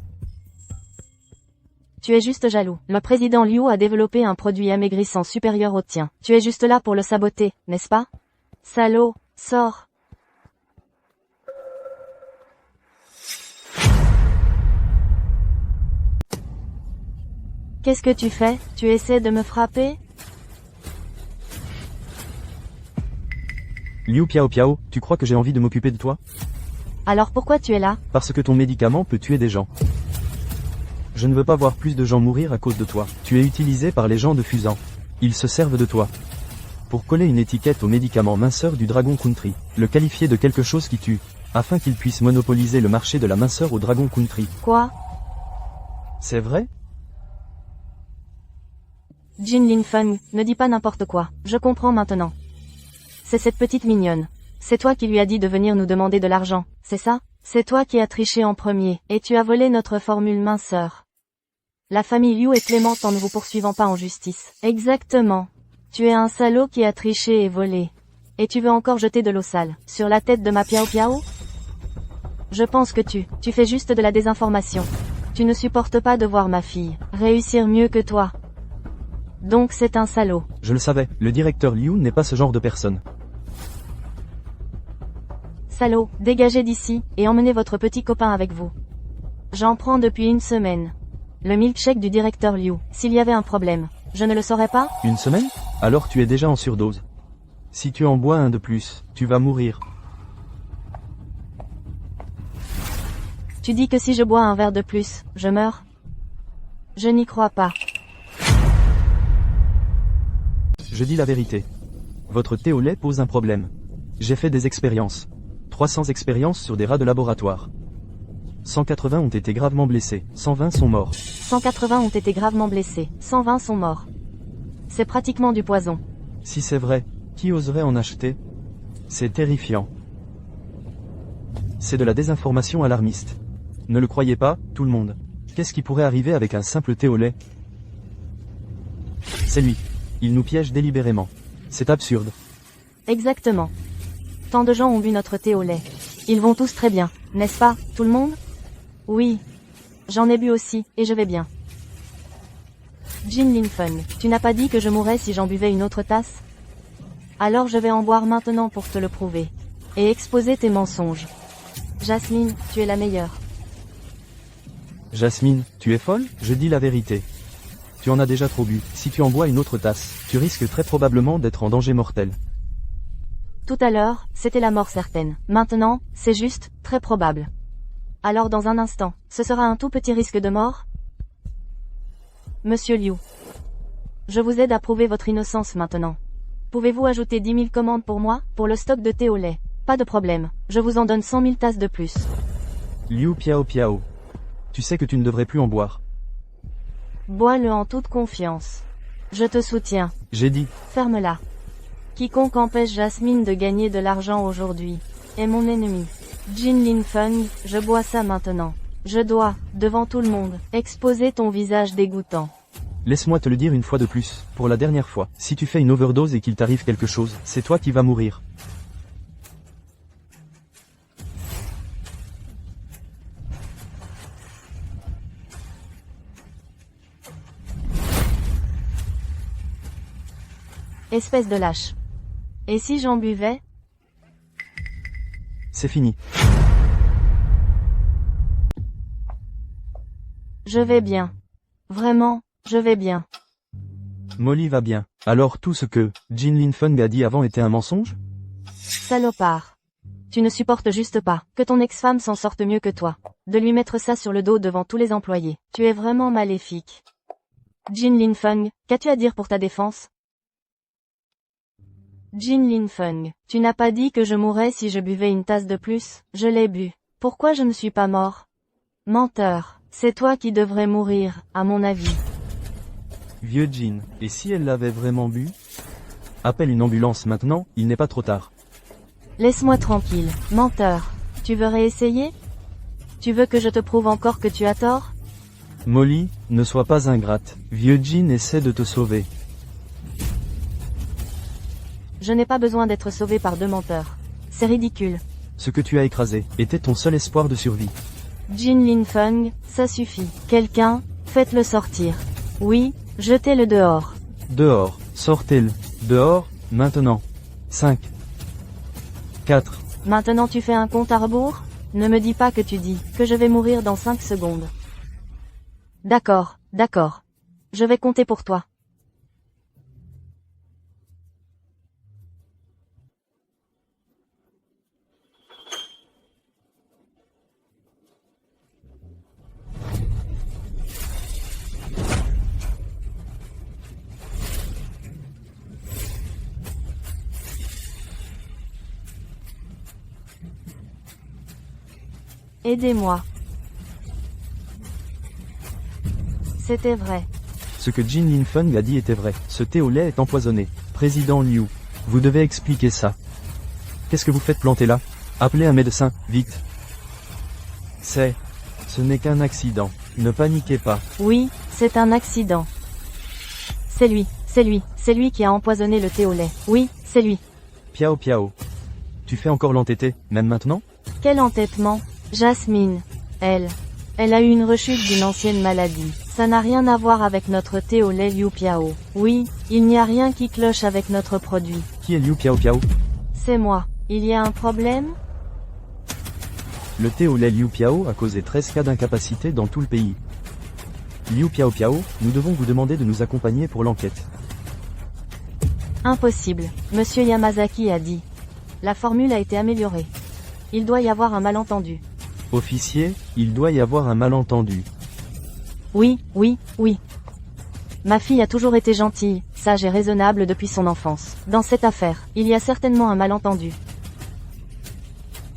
Tu es juste jaloux. Le président Liu a développé un produit amaigrissant supérieur au tien. Tu es juste là pour le saboter, n'est-ce pas? Salaud, sors. Qu'est-ce que tu fais? Tu essaies de me frapper? Liu Piao Piao, tu crois que j'ai envie de m'occuper de toi? Alors pourquoi tu es là? Parce que ton médicament peut tuer des gens. Je ne veux pas voir plus de gens mourir à cause de toi. Tu es utilisé par les gens de Fusan. Ils se servent de toi pour coller une étiquette au médicament minceur du Dragon Country, le qualifier de quelque chose qui tue, afin qu'ils puissent monopoliser le marché de la minceur au Dragon Country. Quoi? C'est vrai? Jin Lin Feng, ne dis pas n'importe quoi. Je comprends maintenant. C'est cette petite mignonne. C'est toi qui lui as dit de venir nous demander de l'argent, c'est ça? C'est toi qui as triché en premier, et tu as volé notre formule minceur. La famille Liu est clémente en ne vous poursuivant pas en justice. Exactement. Tu es un salaud qui a triché et volé. Et tu veux encore jeter de l'eau sale sur la tête de ma Piao Piao? Je pense que tu fais juste de la désinformation. Tu ne supportes pas de voir ma fille réussir mieux que toi. Donc c'est un salaud. Je le savais, le directeur Liu n'est pas ce genre de personne. Salaud, dégagez d'ici, et emmenez votre petit copain avec vous. J'en prends depuis une semaine. Le milkshake du directeur Liu. S'il y avait un problème, je ne le saurais pas? Une semaine? Alors tu es déjà en surdose. Si tu en bois un de plus, tu vas mourir. Tu dis que si je bois un verre de plus, je meurs? Je n'y crois pas. Je dis la vérité. Votre thé au lait pose un problème. J'ai fait des expériences. 300 expériences sur des rats de laboratoire. 180 ont été gravement blessés, 120 sont morts. 180 ont été gravement blessés, 120 sont morts. C'est pratiquement du poison. Si c'est vrai, qui oserait en acheter? C'est terrifiant. C'est de la désinformation alarmiste. Ne le croyez pas, tout le monde. Qu'est-ce qui pourrait arriver avec un simple thé au lait? C'est lui. Il nous piège délibérément. C'est absurde. Exactement. Tant de gens ont bu notre thé au lait. Ils vont tous très bien, n'est-ce pas, tout le monde? Oui. J'en ai bu aussi, et je vais bien. Jin Lin Feng, tu n'as pas dit que je mourrais si j'en buvais une autre tasse? Alors je vais en boire maintenant pour te le prouver. Et exposer tes mensonges. Jasmine, tu es la meilleure. Jasmine, tu es folle? Je dis la vérité. Tu en as déjà trop bu. Si tu en bois une autre tasse, tu risques très probablement d'être en danger mortel. Tout à l'heure, c'était la mort certaine. Maintenant, c'est juste, très probable. Alors dans un instant, ce sera un tout petit risque de mort? Monsieur Liu. Je vous aide à prouver votre innocence maintenant. Pouvez-vous ajouter 10 000 commandes pour moi, pour le stock de thé au lait? Pas de problème, je vous en donne 100 000 tasses de plus. Liu Piao Piao. Tu sais que tu ne devrais plus en boire. Bois-le en toute confiance. Je te soutiens. J'ai dit. Ferme-la. Quiconque empêche Jasmine de gagner de l'argent aujourd'hui est mon ennemi. Jin Lin Feng, je bois ça maintenant. Je dois, devant tout le monde, exposer ton visage dégoûtant. Laisse-moi te le dire une fois de plus, pour la dernière fois. Si tu fais une overdose et qu'il t'arrive quelque chose, c'est toi qui vas mourir. Espèce de lâche. Et si j'en buvais? C'est fini. Je vais bien. Vraiment, je vais bien. Molly va bien. Alors tout ce que Jin Lin Feng a dit avant était un mensonge? Salopard. Tu ne supportes juste pas que ton ex-femme s'en sorte mieux que toi. De lui mettre ça sur le dos devant tous les employés. Tu es vraiment maléfique. Jin Lin Feng, qu'as-tu à dire pour ta défense? Jin Lin Feng, tu n'as pas dit que je mourrais si je buvais une tasse de plus? Je l'ai bu. Pourquoi je ne suis pas mort? Menteur. C'est toi qui devrais mourir, à mon avis. Vieux Jin, et si elle l'avait vraiment bu? Appelle une ambulance maintenant, il n'est pas trop tard. Laisse-moi tranquille, menteur. Tu veux réessayer? Tu veux que je te prouve encore que tu as tort? Molly, ne sois pas ingrate. Vieux Jin essaie de te sauver. Je n'ai pas besoin d'être sauvé par deux menteurs. C'est ridicule. Ce que tu as écrasé était ton seul espoir de survie. Jin Lin Feng, ça suffit. Quelqu'un, faites-le sortir. Oui, jetez-le dehors. Dehors, sortez-le. Dehors, maintenant. 5. 4. Maintenant tu fais un compte à rebours? Ne me dis pas que tu dis que je vais mourir dans 5 secondes. D'accord, d'accord. Je vais compter pour toi. Aidez-moi. C'était vrai. Ce que Jin Lin Feng a dit était vrai. Ce thé au lait est empoisonné. Président Liu, vous devez expliquer ça. Qu'est-ce que vous faites planter là? Appelez un médecin, vite. Ce n'est qu'un accident. Ne paniquez pas. Oui, c'est un accident. C'est lui qui a empoisonné le thé au lait. Oui, c'est lui. Piao Piao. Tu fais encore l'entêté, même maintenant? Quel entêtement? Jasmine. Elle a eu une rechute d'une ancienne maladie. Ça n'a rien à voir avec notre thé au lait Liu Piao. Oui, il n'y a rien qui cloche avec notre produit. Qui est Liu Piao Piao? C'est moi. Il y a un problème? Le thé au lait Liu Piao a causé 13 cas d'incapacité dans tout le pays. Liu Piao Piao, nous devons vous demander de nous accompagner pour l'enquête. Impossible. Monsieur Yamazaki a dit. La formule a été améliorée. Il doit y avoir un malentendu. Officier, il doit y avoir un malentendu. Oui. Ma fille a toujours été gentille, sage et raisonnable depuis son enfance. Dans cette affaire, il y a certainement un malentendu.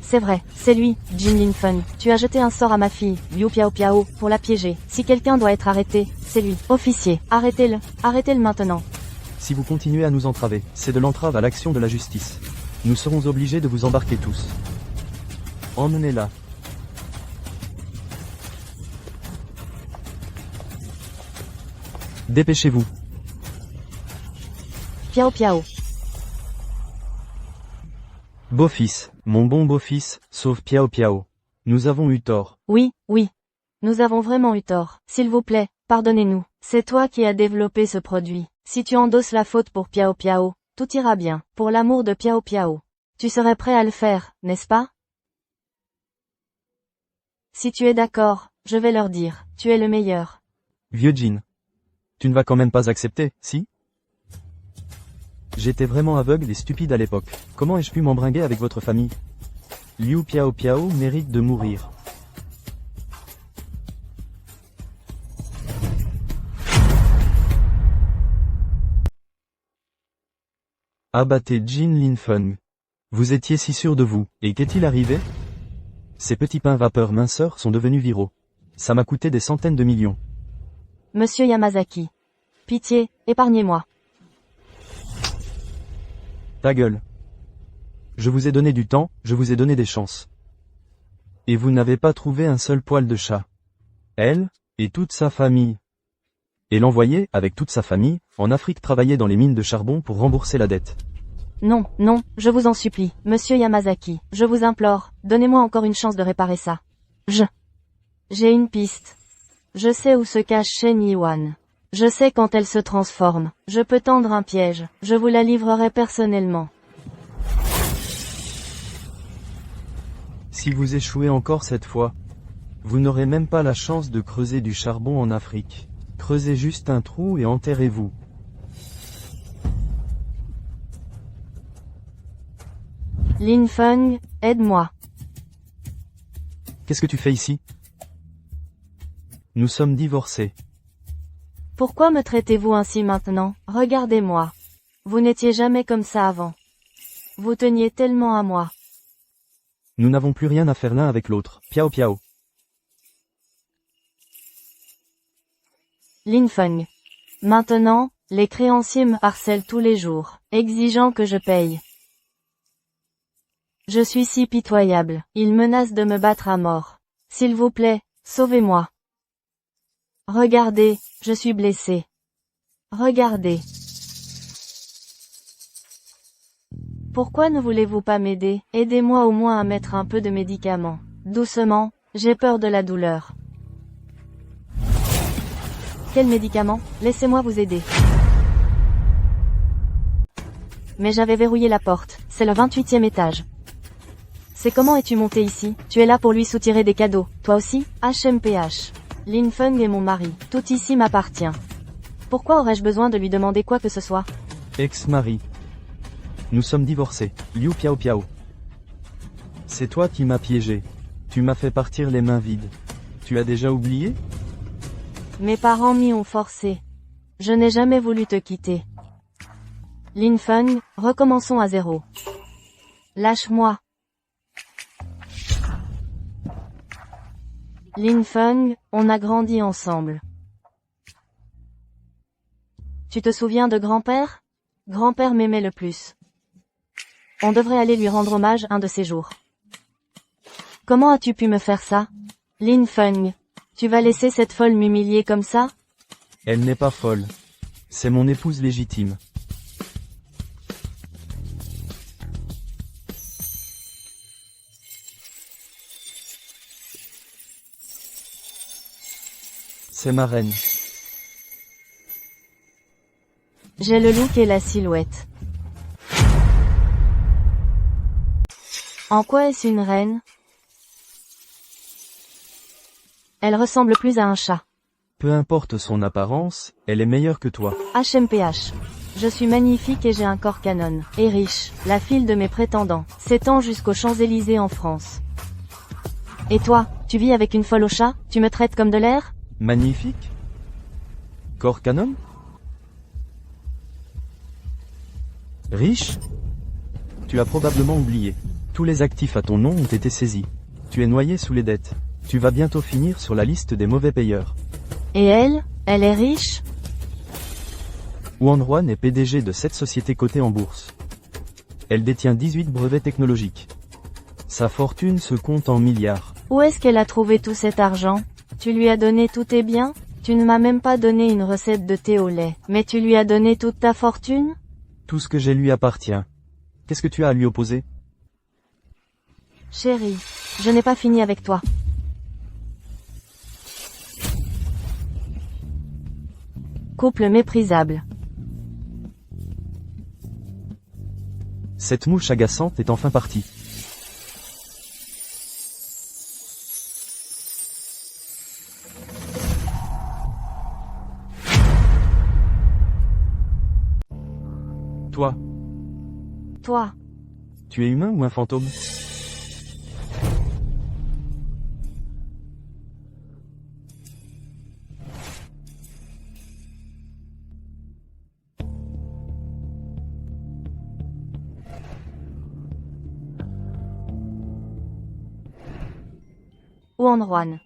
C'est vrai, c'est lui, Jin Lin Feng. Tu as jeté un sort à ma fille, Liu Piao Piao, pour la piéger. Si quelqu'un doit être arrêté, c'est lui. Officier, arrêtez-le maintenant. Si vous continuez à nous entraver, c'est de l'entrave à l'action de la justice. Nous serons obligés de vous embarquer tous. Emmenez-la. Dépêchez-vous. Piao Piao. Beau-fils, mon bon beau-fils, sauve Piao Piao. Nous avons eu tort. Oui. Nous avons vraiment eu tort. S'il vous plaît, pardonnez-nous. C'est toi qui as développé ce produit. Si tu endosses la faute pour Piao Piao, Tout ira bien, pour l'amour de Piao Piao. Tu serais prêt à le faire, n'est-ce pas? Si tu es d'accord, je vais leur dire, tu es le meilleur. Vieux Jin. Tu ne vas quand même pas accepter, si? J'étais vraiment aveugle et stupide à l'époque. Comment ai-je pu m'embringuer avec votre famille? Liu Piao Piao mérite de mourir. Abattez Jin Linfeng. Vous étiez si sûr de vous, et qu'est-il arrivé? Ces petits pains vapeur minceurs sont devenus viraux. Ça m'a coûté des centaines de millions. Monsieur Yamazaki. Pitié, épargnez-moi. Ta gueule. Je vous ai donné du temps, je vous ai donné des chances. Et vous n'avez pas trouvé un seul poil de chat. Elle, et toute sa famille. Et l'envoyer, avec toute sa famille, en Afrique travailler dans les mines de charbon pour rembourser la dette. Non, non, je vous en supplie, monsieur Yamazaki, je vous implore, donnez-moi encore une chance de réparer ça. J'ai une piste. Je sais où se cache Shen Yiwan. Je sais quand elle se transforme. Je peux tendre un piège. Je vous la livrerai personnellement. Si vous échouez encore cette fois, vous n'aurez même pas la chance de creuser du charbon en Afrique. Creusez juste un trou et enterrez-vous. Linfeng, aide-moi. Qu'est-ce que tu fais ici? Nous sommes divorcés. Pourquoi me traitez-vous ainsi maintenant? Regardez-moi. Vous n'étiez jamais comme ça avant. Vous teniez tellement à moi. Nous n'avons plus rien à faire l'un avec l'autre. Piao Piao. Linfeng. Maintenant, les créanciers me harcèlent tous les jours, exigeant que je paye. Je suis si pitoyable, ils menacent de me battre à mort. S'il vous plaît, sauvez-moi. Regardez, je suis blessé. Regardez. Pourquoi ne voulez-vous pas m'aider? Aidez-moi au moins à mettre un peu de médicaments. Doucement, j'ai peur de la douleur. Quel médicament? Laissez-moi vous aider. Mais j'avais verrouillé la porte, c'est le 28e étage. C'est comment es-tu monté ici? Tu es là pour lui soutirer des cadeaux, toi aussi? HMPH. Linfeng est mon mari, tout ici m'appartient. Pourquoi aurais-je besoin de lui demander quoi que ce soit? Ex-mari. Nous sommes divorcés. Liu Piao Piao. C'est toi qui m'as piégé. Tu m'as fait partir les mains vides. Tu as déjà oublié? Mes parents m'y ont forcé. Je n'ai jamais voulu te quitter. Linfeng, recommençons à zéro. Lâche-moi. Linfeng, on a grandi ensemble. Tu te souviens de grand-père? Grand-père m'aimait le plus. On devrait aller lui rendre hommage un de ces jours. Comment as-tu pu me faire ça? Linfeng, tu vas laisser cette folle m'humilier comme ça? Elle n'est pas folle. C'est mon épouse légitime. C'est ma reine. J'ai le look et la silhouette. En quoi est-ce une reine? Elle ressemble plus à un chat. Peu importe son apparence, elle est meilleure que toi. HMPH. Je suis magnifique et j'ai un corps canon. Et riche, la file de mes prétendants, s'étend jusqu'aux Champs-Élysées en France. Et toi, tu vis avec une folle au chat? Tu me traites comme de l'air? Magnifique? Corps canon? Riche? Tu as probablement oublié. Tous les actifs à ton nom ont été saisis. Tu es noyé sous les dettes. Tu vas bientôt finir sur la liste des mauvais payeurs. Et elle est riche? Wan Huan est PDG de 7 sociétés cotées en bourse. Elle détient 18 brevets technologiques. Sa fortune se compte en milliards. Où est-ce qu'elle a trouvé tout cet argent? Tu lui as donné tous tes biens? Tu ne m'as même pas donné une recette de thé au lait, mais tu lui as donné toute ta fortune? Tout ce que j'ai lui appartient. Qu'est-ce que tu as à lui opposer? Chérie, je n'ai pas fini avec toi. Couple méprisable. Cette mouche agaçante est enfin partie. Toi, Toi, tu es humain ou un fantôme? Huan Ruan.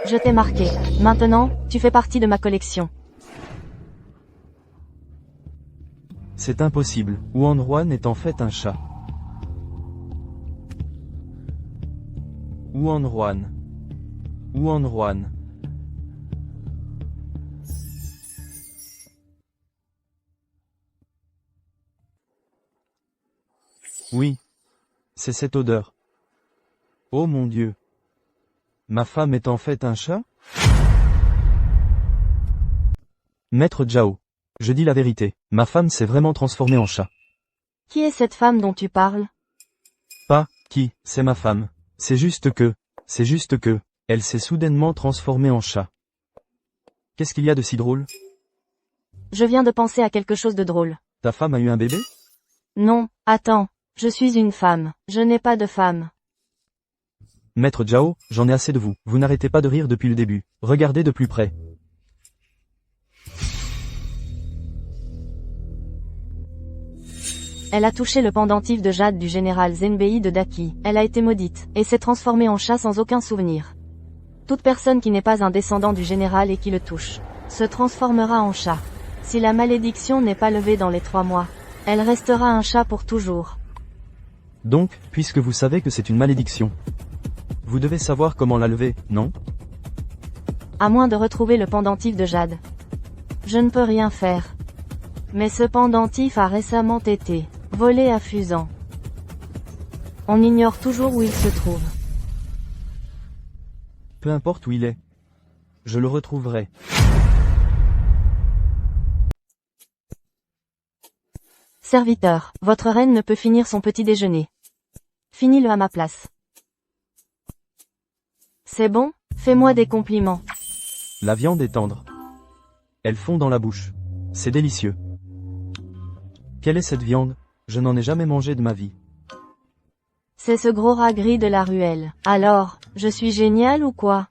Je t'ai marqué. Maintenant, tu fais partie de ma collection. C'est impossible. Huan Ruan est en fait un chat. Huan Ruan. Huan Ruan. Oui. C'est cette odeur. Oh mon Dieu. Ma femme est en fait un chat? Maître Zhao. Je dis la vérité. Ma femme s'est vraiment transformée en chat. Qui est cette femme dont tu parles? Pas, qui, c'est ma femme. C'est juste que, elle s'est soudainement transformée en chat. Qu'est-ce qu'il y a de si drôle? Je viens de penser à quelque chose de drôle. Ta femme a eu un bébé? Non, attends. Je suis une femme. Je n'ai pas de femme. Maître Zhao, j'en ai assez de vous. Vous n'arrêtez pas de rire depuis le début. Regardez de plus près. Elle a touché le pendentif de jade du général Zenbei de Daki. Elle a été maudite, et s'est transformée en chat sans aucun souvenir. Toute personne qui n'est pas un descendant du général et qui le touche, se transformera en chat. Si la malédiction n'est pas levée dans les 3 mois, elle restera un chat pour toujours. Donc, puisque vous savez que c'est une malédiction, vous devez savoir comment la lever, non? À moins de retrouver le pendentif de jade. Je ne peux rien faire. Mais ce pendentif a récemment été volé à Fusan. On ignore toujours où il se trouve. Peu importe où il est. Je le retrouverai. Serviteur, votre reine ne peut finir son petit déjeuner. Finis-le à ma place. C'est bon? Fais-moi des compliments. La viande est tendre. Elle fond dans la bouche. C'est délicieux. Quelle est cette viande? Je n'en ai jamais mangé de ma vie. C'est ce gros rat gris de la ruelle. Alors, je suis génial ou quoi?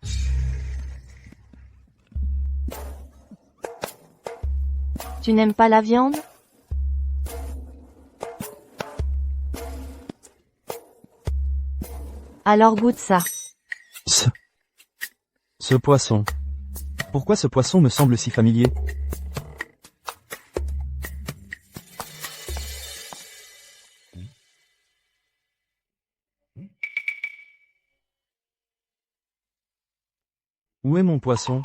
Tu n'aimes pas la viande? Alors goûte ça. Ce poisson. Pourquoi ce poisson me semble si familier? Où est mon poisson?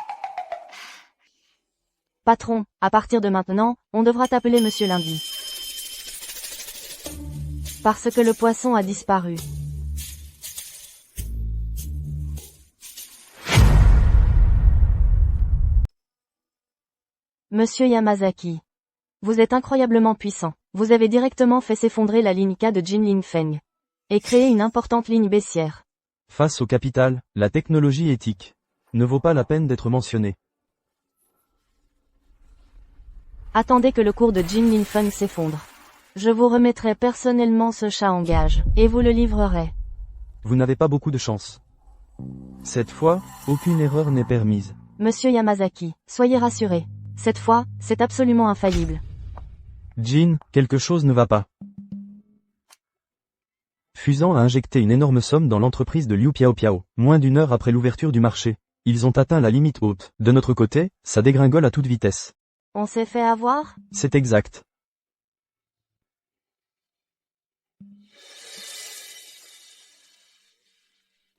Patron, à partir de maintenant, on devra t'appeler Monsieur Lundi. Parce que le poisson a disparu. Monsieur Yamazaki. Vous êtes incroyablement puissant. Vous avez directement fait s'effondrer la ligne K de Jinling Feng. Et créé une importante ligne baissière. Face au capital, la technologie éthique ne vaut pas la peine d'être mentionnée. Attendez que le cours de Jinling Feng s'effondre. Je vous remettrai personnellement ce chat en gage, et vous le livrerez. Vous n'avez pas beaucoup de chance. Cette fois, aucune erreur n'est permise. Monsieur Yamazaki, soyez rassuré. Cette fois, c'est absolument infaillible. Jin, quelque chose ne va pas. Fusan a injecté une énorme somme dans l'entreprise de Liu Piao, moins d'1 heure après l'ouverture du marché. Ils ont atteint la limite haute. De notre côté, ça dégringole à toute vitesse. On s'est fait avoir? C'est exact.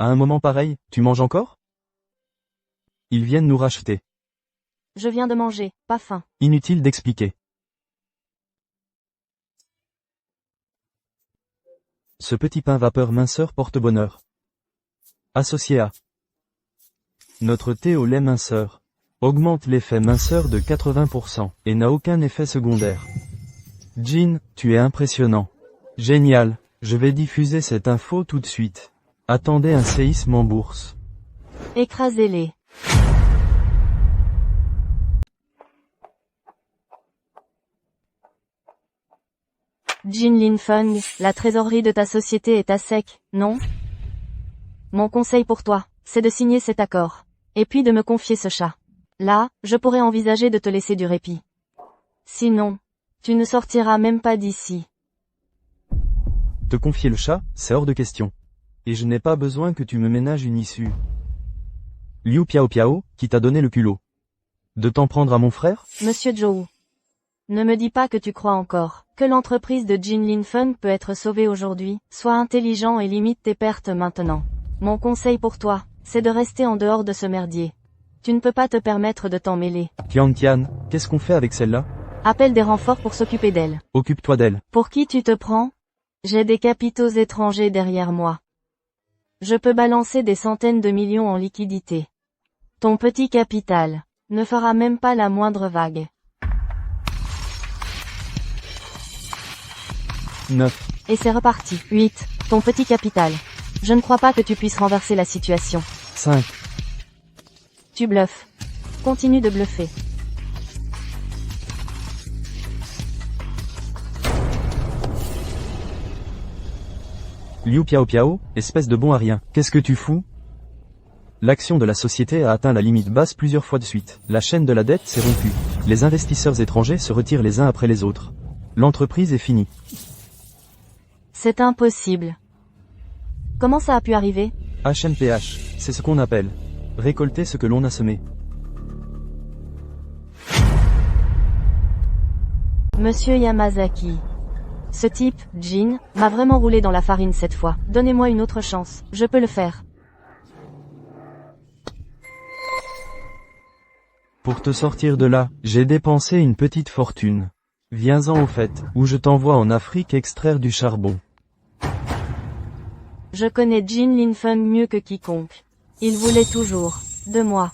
À un moment pareil, tu manges encore? Ils viennent nous racheter. Je viens de manger, pas faim. Inutile d'expliquer. Ce petit pain vapeur minceur porte bonheur. Associé à notre thé au lait minceur. Augmente l'effet minceur de 80% et n'a aucun effet secondaire. Jin, tu es impressionnant. Génial, je vais diffuser cette info tout de suite. Attendez un séisme en bourse. Écrasez-les. Jin Linfeng, la trésorerie de ta société est à sec, non? Mon conseil pour toi, c'est de signer cet accord. Et puis de me confier ce chat. Là, je pourrais envisager de te laisser du répit. Sinon, tu ne sortiras même pas d'ici. Te confier le chat, c'est hors de question. Et je n'ai pas besoin que tu me ménages une issue. Liu Piao Piao, qui t'a donné le culot de t'en prendre à mon frère? Monsieur Zhou. Ne me dis pas que tu crois encore que l'entreprise de Jin Linfeng peut être sauvée aujourd'hui. Sois intelligent et limite tes pertes maintenant. Mon conseil pour toi, c'est de rester en dehors de ce merdier. Tu ne peux pas te permettre de t'en mêler. Tian Tian, qu'est-ce qu'on fait avec celle-là? Appelle des renforts pour s'occuper d'elle. Occupe-toi d'elle. Pour qui tu te prends? J'ai des capitaux étrangers derrière moi. Je peux balancer des centaines de millions en liquidité. Ton petit capital ne fera même pas la moindre vague. 9. Et c'est reparti. 8. Ton petit capital. Je ne crois pas que tu puisses renverser la situation. 5. Tu bluffes. Continue de bluffer. Liu Piao Piao, espèce de bon à rien. Qu'est-ce que tu fous? L'action de la société a atteint la limite basse plusieurs fois de suite. La chaîne de la dette s'est rompue. Les investisseurs étrangers se retirent les uns après les autres. L'entreprise est finie. C'est impossible. Comment ça a pu arriver? HMPH, c'est ce qu'on appelle récolter ce que l'on a semé. Monsieur Yamazaki. Ce type, Jin, m'a vraiment roulé dans la farine cette fois. Donnez-moi une autre chance, je peux le faire. Pour te sortir de là, j'ai dépensé une petite fortune. Viens-en au fait, où je t'envoie en Afrique extraire du charbon. Je connais Jin Linfeng mieux que quiconque. Il voulait toujours de moi.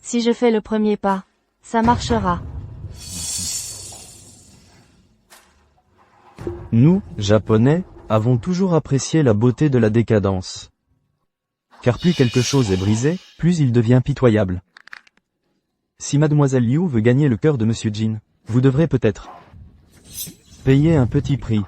Si je fais le premier pas, ça marchera. Nous, Japonais, avons toujours apprécié la beauté de la décadence. Car plus quelque chose est brisé, plus il devient pitoyable. Si Mademoiselle Liu veut gagner le cœur de Monsieur Jin, vous devrez peut-être payer un petit prix.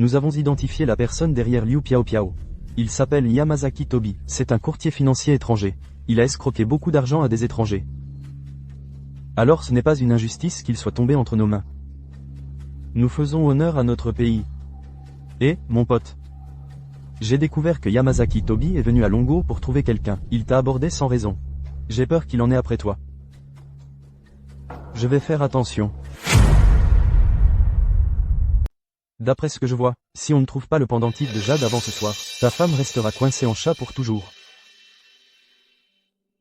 Nous avons identifié la personne derrière Liu Piao Piao. Il s'appelle Yamazaki Tobi, c'est un courtier financier étranger. Il a escroqué beaucoup d'argent à des étrangers. Alors ce n'est pas une injustice qu'il soit tombé entre nos mains. Nous faisons honneur à notre pays. Et, mon pote, j'ai découvert que Yamazaki Tobi est venu à Longo pour trouver quelqu'un. Il t'a abordé sans raison. J'ai peur qu'il en ait après toi. Je vais faire attention. D'après ce que je vois, si on ne trouve pas le pendentif de Jade avant ce soir, ta femme restera coincée en chat pour toujours.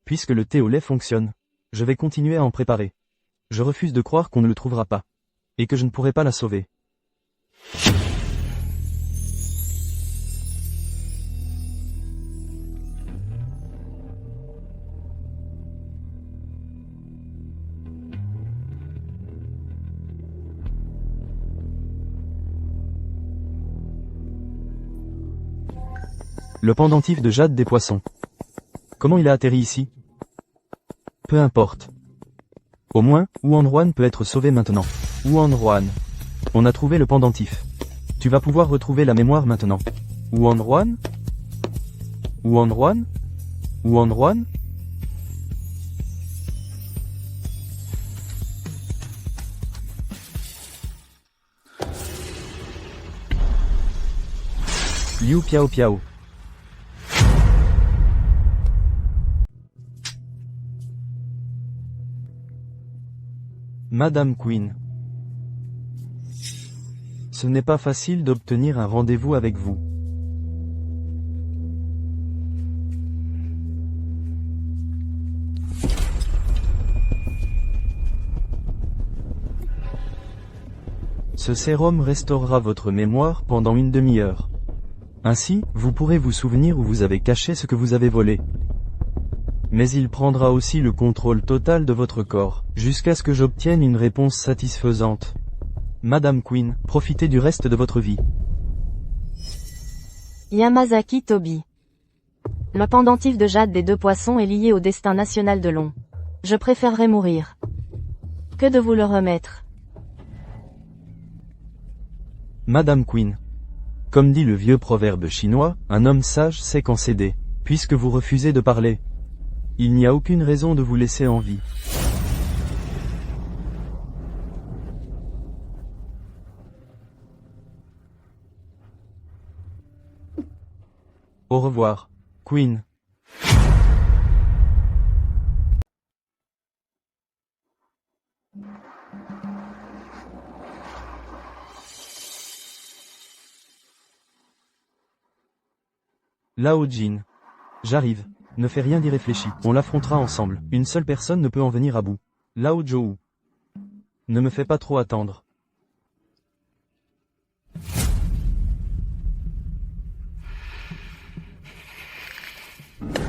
Puisque le thé au lait fonctionne, je vais continuer à en préparer. Je refuse de croire qu'on ne le trouvera pas. Et que je ne pourrai pas la sauver. Le pendentif de Jade des poissons. Comment il a atterri ici? Peu importe. Au moins, Wuan peut être sauvé maintenant. Wuan. On a trouvé le pendentif. Tu vas pouvoir retrouver la mémoire maintenant. Wuan? Liu Piao Piao. Madame Queen. Ce n'est pas facile d'obtenir un rendez-vous avec vous. Ce sérum restaurera votre mémoire pendant une demi-heure. Ainsi, vous pourrez vous souvenir où vous avez caché ce que vous avez volé. Mais il prendra aussi le contrôle total de votre corps, jusqu'à ce que j'obtienne une réponse satisfaisante. Madame Queen, profitez du reste de votre vie. Yamazaki Toby. Le pendentif de jade des deux poissons est lié au destin national de l'On. Je préférerais mourir que de vous le remettre. Madame Queen. Comme dit le vieux proverbe chinois, un homme sage sait quand céder. Puisque vous refusez de parler, il n'y a aucune raison de vous laisser en vie. Au revoir, Queen. Lao Jin. J'arrive. Ne fais rien d'irréfléchi. On l'affrontera ensemble. Une seule personne ne peut en venir à bout. Lao Zhou. Ne me fais pas trop attendre.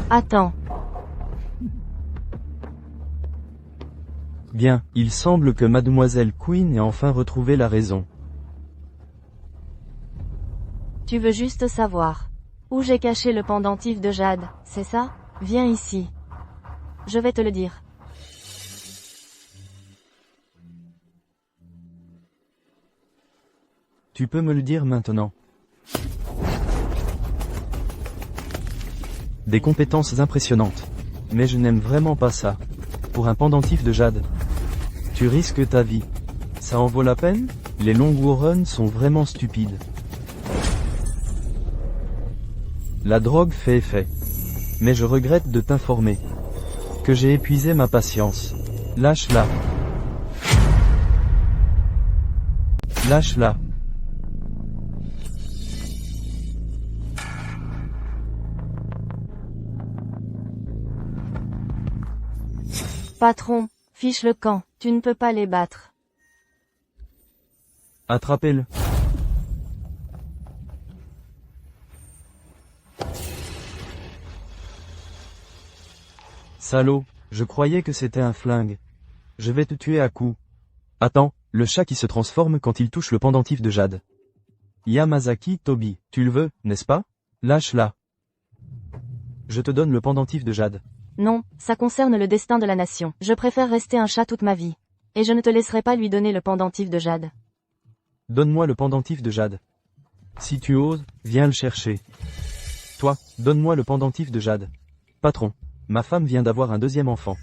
Attends. Bien, il semble que Mademoiselle Queen ait enfin retrouvé la raison. Tu veux juste savoir où j'ai caché le pendentif de jade, c'est ça? Viens ici. Je vais te le dire. Tu peux me le dire maintenant. Des compétences impressionnantes. Mais je n'aime vraiment pas ça. Pour un pendentif de jade. Tu risques ta vie. Ça en vaut la peine? Les long warren sont vraiment stupides. La drogue fait effet. Mais je regrette de t'informer que j'ai épuisé ma patience. Lâche-la. Lâche-la. Patron, fiche le camp, tu ne peux pas les battre. Attrapez-le. Salaud, je croyais que c'était un flingue. Je vais te tuer à coups. Attends, le chat qui se transforme quand il touche le pendentif de jade. Yamazaki Toby, tu le veux, n'est-ce pas? Lâche-la. Je te donne le pendentif de jade. Non, ça concerne le destin de la nation. Je préfère rester un chat toute ma vie. Et je ne te laisserai pas lui donner le pendentif de jade. Donne-moi le pendentif de jade. Si tu oses, viens le chercher. Toi, donne-moi le pendentif de jade. Patron, ma femme vient d'avoir un deuxième enfant.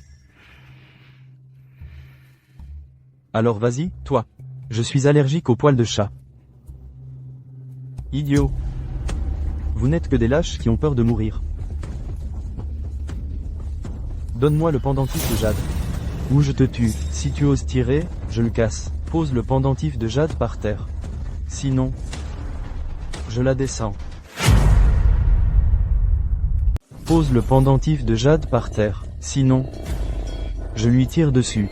Alors vas-y, toi. Je suis allergique aux poils de chat. Idiot. Vous n'êtes que des lâches qui ont peur de mourir. Donne-moi le pendentif de jade. Ou je te tue. Si tu oses tirer, je le casse. Pose le pendentif de jade par terre. Sinon, je la descends. Pose le pendentif de jade par terre. Sinon, je lui tire dessus.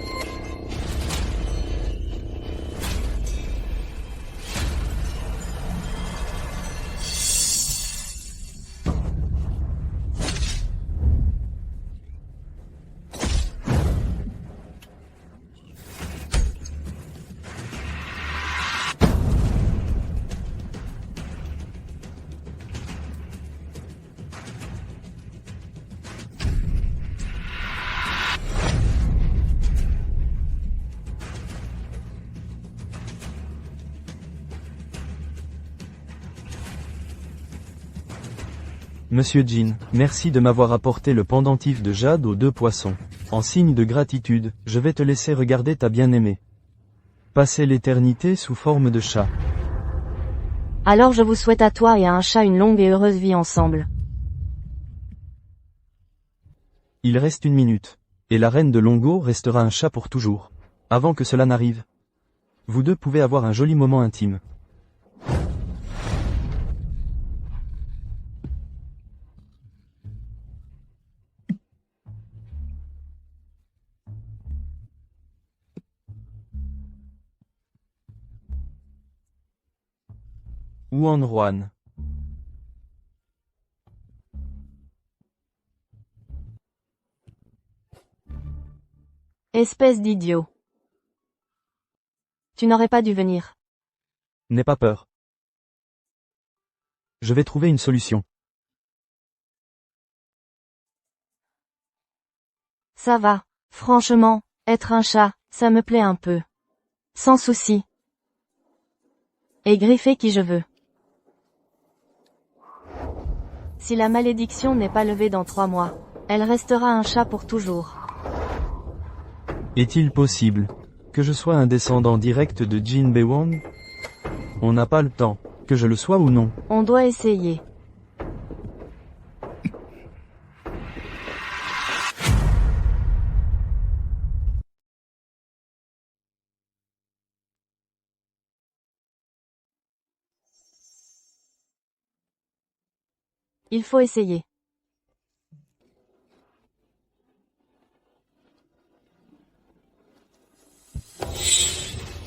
Monsieur Jin, merci de m'avoir apporté le pendentif de jade aux deux poissons. En signe de gratitude, je vais te laisser regarder ta bien-aimée passer l'éternité sous forme de chat. Alors je vous souhaite à toi et à un chat une longue et heureuse vie ensemble. Il reste 1 minute. Et la reine de Longo restera un chat pour toujours. Avant que cela n'arrive, vous deux pouvez avoir un joli moment intime. Wanruan. Espèce d'idiot. Tu n'aurais pas dû venir. N'aie pas peur. Je vais trouver une solution. Ça va. Franchement, être un chat, ça me plaît un peu. Sans souci. Et griffer qui je veux. Si la malédiction n'est pas levée dans 3 mois, elle restera un chat pour toujours. Est-il possible que je sois un descendant direct de Jin Bewang? On n'a pas le temps, que je le sois ou non. On doit essayer. Il faut essayer.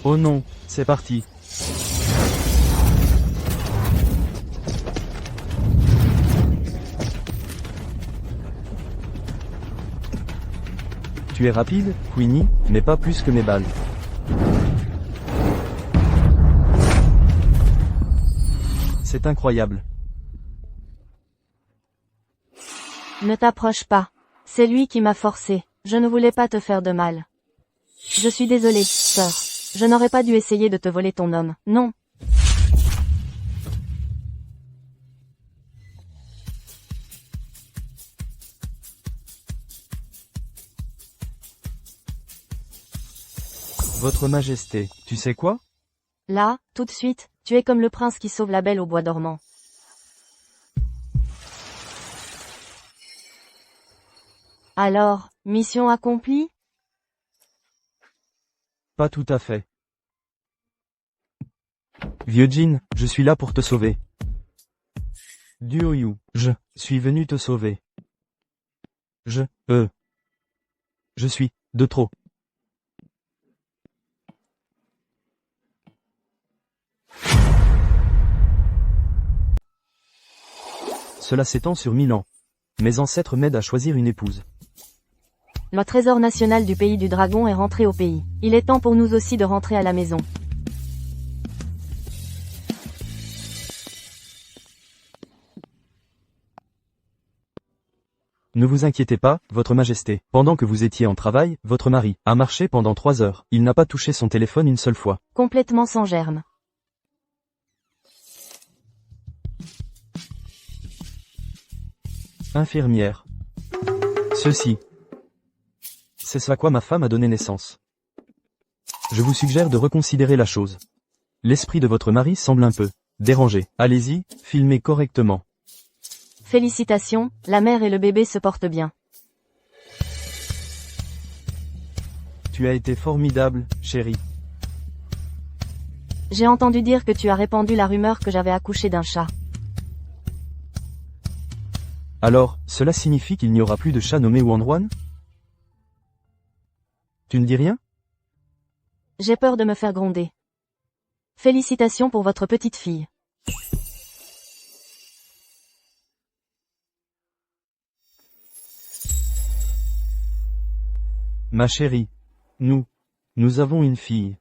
Oh non, c'est parti. Tu es rapide, Queenie, mais pas plus que mes balles. C'est incroyable. Ne t'approche pas. C'est lui qui m'a forcé. Je ne voulais pas te faire de mal. Je suis désolée, sœur. Je n'aurais pas dû essayer de te voler ton homme. Non. Votre Majesté, tu sais quoi? Là, tout de suite, tu es comme le prince qui sauve la belle au bois dormant. Alors, mission accomplie? Pas tout à fait. Vieux Jin, je suis là pour te sauver. Duoyu, je suis venu te sauver. Je suis de trop. Cela s'étend sur 1000 ans. Mes ancêtres m'aident à choisir une épouse. Le trésor national du pays du dragon est rentré au pays. Il est temps pour nous aussi de rentrer à la maison. Ne vous inquiétez pas, votre majesté. Pendant que vous étiez en travail, votre mari a marché pendant 3 heures. Il n'a pas touché son téléphone une seule fois. Complètement sans germe. Infirmière. Ceci. C'est ce à quoi ma femme a donné naissance. Je vous suggère de reconsidérer la chose. L'esprit de votre mari semble un peu dérangé. Allez-y, filmez correctement. Félicitations, la mère et le bébé se portent bien. Tu as été formidable, chérie. J'ai entendu dire que tu as répandu la rumeur que j'avais accouché d'un chat. Alors, cela signifie qu'il n'y aura plus de chat nommé Wanruan? Tu ne dis rien? J'ai peur de me faire gronder. Félicitations pour votre petite fille. Ma chérie. Nous avons une fille.